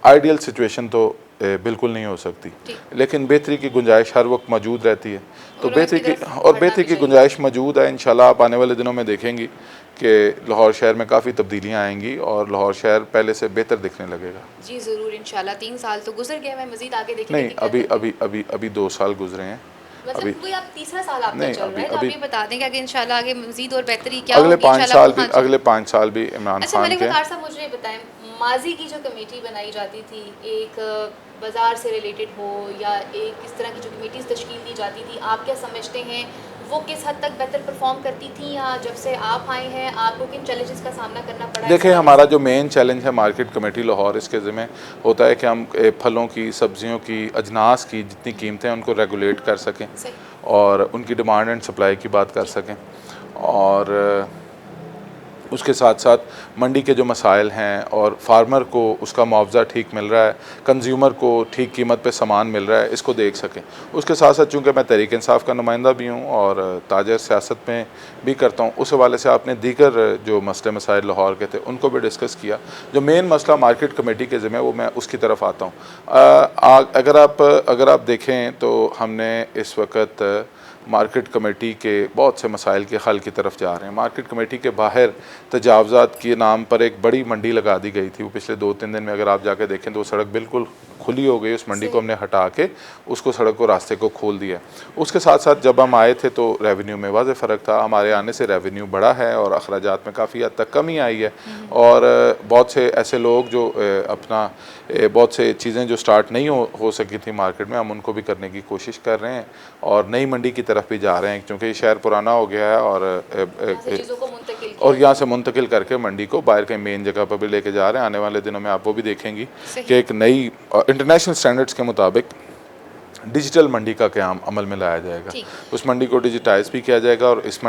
आइडियल सिचुएशन तो बिल्कुल नहीं हो सकती, लेकिन बेहतरी की गुंजाइश हर वक्त मौजूद रहती है। तो बेहतरी की गुंजाइश मौजूद है। इंशाल्लाह आप आने वाले दिनों में देखेंगी कि लाहौर शहर में काफ़ी तब्दीलियाँ आएंगी और लाहौर शहर पहले से बेहतर दिखने लगेगा।
जी ज़रूर, इंशाल्लाह। 3 साल तो गुजर गए हैं, मज़ीद आगे देखेंगे।
नहीं, अभी 2 साल गुजरे हैं।
मतलब कोई आप तीसरा साल आपका चल रहा है, तो आप ये बता दें कि आगे इंशाल्लाह आगे मज़ीद और बेहतरी क्या
अगले 5 साल भी इमरान
अच्छा,
खान
मलिक
के।
वक़ार साहब मुझे बताएं, माजी की जो कमेटी बनाई जाती थी, एक बाज़ार से रिलेटेड हो या एक इस तरह की जो कमेटीज़ तश्कील दी जाती थी, आप क्या समझते हैं वो किस हद तक बेहतर परफॉर्म करती थी या जब से आप आए हैं आपको किन चैलेंजेस का सामना करना पड़ा?
देखिए, हमारा जो मेन चैलेंज है मार्केट कमेटी लाहौर, इसके ज़िम्मे होता है कि हम फलों की, सब्जियों की, अजनास की जितनी कीमतें हैं उनको रेगुलेट कर सकें और उनकी डिमांड एंड सप्लाई की बात कर सकें और उसके साथ साथ मंडी के जो मसाइल हैं और फार्मर को उसका मुआवजा ठीक मिल रहा है, कंज्यूमर को ठीक कीमत पे सामान मिल रहा है, इसको देख सकें। उसके साथ साथ चूँकि मैं तहरीक इंसाफ का नुमाइंदा भी हूँ और ताजर सियासत में भी करता हूँ, उस हवाले से आपने दीगर जो मसले मसाइल लाहौर के थे उनको भी डिस्कस किया। जो मेन मसला मार्केट कमेटी के ज़िम्मे वो मैं उसकी तरफ आता हूँ। अगर आप देखें तो हमने इस वक्त मार्केट कमेटी के बहुत से मसाइल के हल की तरफ जा रहे हैं। मार्केट कमेटी के बाहर तजावज़ात के नाम पर एक बड़ी मंडी लगा दी गई थी, वो पिछले 2-3 दिन में अगर आप जाके देखें तो वो सड़क बिल्कुल खुली हो गई, उस मंडी को हमने हटा के उसको सड़क को रास्ते को खोल दिया। उसके साथ साथ जब हम आए थे तो रेवेन्यू में वाज़ेह फ़र्क था, हमारे आने से रेवेन्यू बढ़ा है और अखराजात में काफ़ी हद तक कमी आई है। और बहुत से ऐसे लोग जो अपना बहुत से चीज़ें जो स्टार्ट नहीं हो सकी थी मार्केट में, हम उनको भी करने की कोशिश कर रहे हैं और नई मंडी की तरफ भी जा रहे हैं, क्योंकि ये शहर पुराना हो गया है और यहाँ से मुंतकिल करके मंडी को बाहर के मेन जगह पर भी लेके जा रहे हैं। आने वाले दिनों में आप वो भी देखेंगी कि एक नई इंटरनेशनल स्टैंडर्ड्स के मुताबिक डिजिटल मंडी का क़याम अमल में लाया जाएगा। उस मंडी को डिजिटाइज़ भी किया जाएगा और इस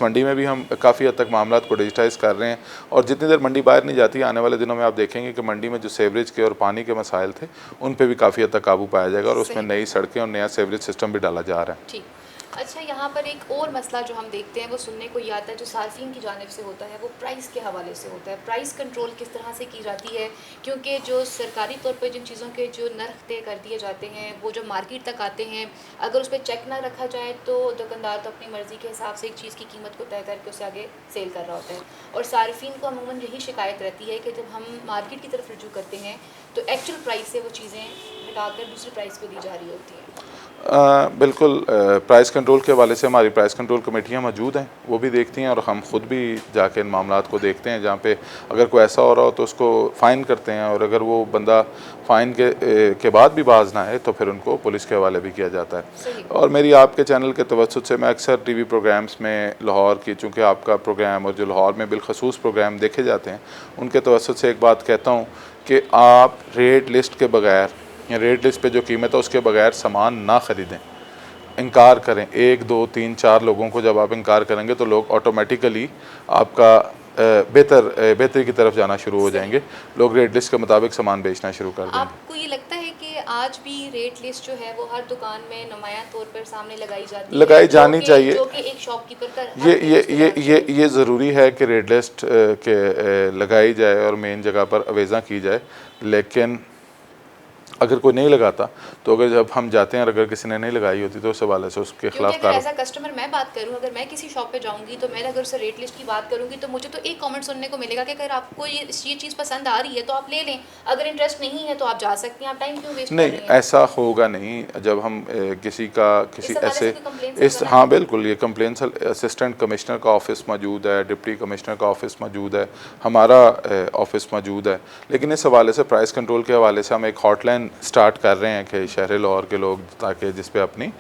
मंडी में भी हम काफ़ी हद तक मामला को डिजिटाइज़ कर रहे हैं। और जितनी देर मंडी बाहर नहीं जाती, आने वाले दिनों में आप देखेंगे कि मंडी में जो सेवरेज के और पानी के मसाइल थे उन पर भी काफ़ी हद तक काबू पाया जाएगा और उसमें नई सड़कें और नया सेवरेज सिस्टम भी डाला जा रहा है।
अच्छा, यहाँ पर एक और मसला जो हम देखते हैं वो सुनने को ये आता है, जो सार्फिन की जानिब से होता है, वो प्राइस के हवाले से होता है। प्राइस कंट्रोल किस तरह से की जाती है, क्योंकि जो सरकारी तौर पर जिन चीज़ों के जो नर्ख तय कर दिए जाते हैं वो जो मार्केट तक आते हैं, अगर उस पर चेक ना रखा जाए तो दुकानदार तो अपनी मर्ज़ी के हिसाब से एक चीज़ की कीमत को तय करके उसे आगे सेल कर रहा होता है। और सार्फिन को अमूमन यही शिकायत रहती है कि जब हम मार्केट की तरफ रुजू करते हैं तो एक्चुअल प्राइस से वो चीज़ें हटाकर दूसरी प्राइस पर दी जा रही होती हैं।
बिल्कुल, प्राइस कंट्रोल के हवाले से हमारी प्राइस कंट्रोल कमेटियाँ मौजूद हैं, वो भी देखती हैं और हम ख़ुद भी जाके इन मामलात को देखते हैं। जहाँ पे अगर कोई ऐसा हो रहा हो तो उसको फ़ाइन करते हैं और अगर वो बंदा फ़ाइन के बाद भी बाज ना है तो फिर उनको पुलिस के हवाले भी किया जाता है। और मेरी आपके चैनल के तवज्जुद से मैं अक्सर टीवी प्रोग्राम्स में लाहौर की, चूँकि आपका प्रोग्राम और जो लाहौर में बिलखसूस प्रोग्राम देखे जाते हैं, उनके तवज्जुद से एक बात कहता हूँ कि आप रेट लिस्ट के बगैर या रेट लिस्ट पे जो कीमत है उसके बगैर सामान ना ख़रीदें, इनकार करें। 1 2 3 4 लोगों को जब आप इनकार करेंगे तो लोग ऑटोमेटिकली आपका बेहतरी की तरफ जाना शुरू हो जाएंगे, लोग रेट लिस्ट के मुताबिक सामान बेचना शुरू कर देंगे।
आपको ये लगता है कि आज भी रेट लिस्ट जो है वो हर दुकान में नुमायां तौर पर सामने लगाई जानी चाहिए, जो कि एक शॉपकीपर का
ये ज़रूरी है कि रेट लिस्ट के लगाई जाए और मेन जगह पर अवेज़ा की जाए। लेकिन अगर कोई नहीं लगाता तो अगर जब हम जाते हैं और अगर किसी ने नहीं लगाई होती तो उस हवाले से उसके खिलाफ
कार्रवाई। एज अ कस्टमर मैं बात करूं, अगर मैं किसी शॉप पे जाऊंगी तो मैं अगर उससे रेट लिस्ट की बात करूंगी तो मुझे तो एक कमेंट सुनने को मिलेगा कि अगर आपको ये चीज़ पसंद आ रही है तो आप ले लें, अगर इंटरेस्ट नहीं है तो आप जा सकती हैं, आप टाइम क्यों वेस्ट कर रहे हैं?
नहीं, ऐसा होगा नहीं। जब हम किसी ऐसे हाँ बिल्कुल, ये कंप्लेंट्स असिस्टेंट कमिश्नर का ऑफिस मौजूद है, डिप्टी कमिश्नर का ऑफिस मौजूद है, हमारा ऑफिस मौजूद है। लेकिन इस हवाले से प्राइस कंट्रोल के हवाले से हम एक हॉटलाइन स्टार्ट कर रहे हैं कि शहर लाहौर के लोग ताकि जिस पे अपनी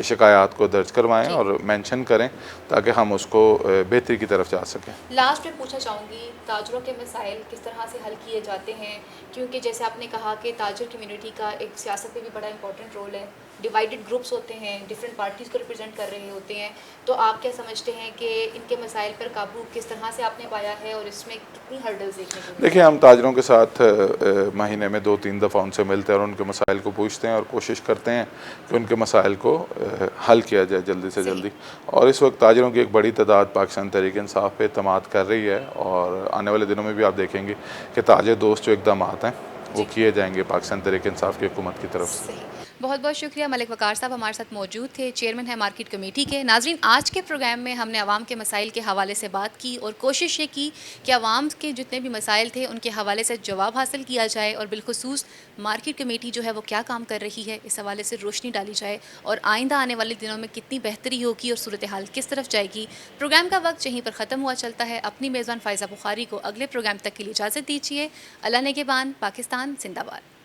शिकायत को दर्ज करवाएं और मेंशन करें ताकि हम उसको बेहतरी की तरफ जा सकें।
लास्ट में पूछना चाहूँगी, ताजरों के मसाइल किस तरह से हल किए जाते हैं, क्योंकि जैसे आपने कहा कि ताजर कम्युनिटी का एक सियासत में भी बड़ा इंपॉर्टेंट रोल है, डिवाइडेड ग्रुप्स होते हैं, डिफरेंट पार्टीज़ को रिप्रेजेंट कर रहे होते हैं, तो आप क्या समझते हैं कि इनके मसाइल पर काबू किस तरह से आपने पाया है और इसमें कितनी हर्डल्स देखने को?
देखिए, हम ताजरों के साथ महीने में 2-3 दफ़ा उनसे मिलते हैं और उनके मसाइल को पूछते हैं और कोशिश करते हैं कि उनके मसाइल को हल किया जाए जल्दी से जल्दी। और इस वक्त ताजरों की एक बड़ी तादाद पाकिस्तान तहरीक इंसाफ पे एतमाद कर रही है और आने वाले दिनों में भी आप देखेंगे कि ताजर दोस्त जो इक़दाम हैं वो किए जाएंगे पाकिस्तान तहरीक इंसाफ की हुकूमत की तरफ से।
बहुत बहुत शुक्रिया। मलिक वकार साहब हमारे साथ मौजूद थे, चेयरमैन है मार्केट कमेटी के। नाजरीन, आज के प्रोग्राम में हमने आवाम के मसाइल के हवाले से बात की और कोशिश ये की कि आवाम के जितने भी मसाइल थे उनके हवाले से जवाब हासिल किया जाए और बिलखुसूस मार्केट कमेटी जो है वो क्या काम कर रही है इस हवाले से रोशनी डाली जाए और आइंदा आने वाले दिनों में कितनी बेहतरी होगी और सूरत हाल किस तरफ जाएगी। प्रोग्राम का वक्त यहीं पर ख़त्म हुआ चलता है। अपनी मेज़बान फ़ायज़ा बुखारी को अगले प्रोग्राम तक के लिए इजाज़त दीजिए। अल्लाह नेगेबान, पाकिस्तान जिंदाबाद।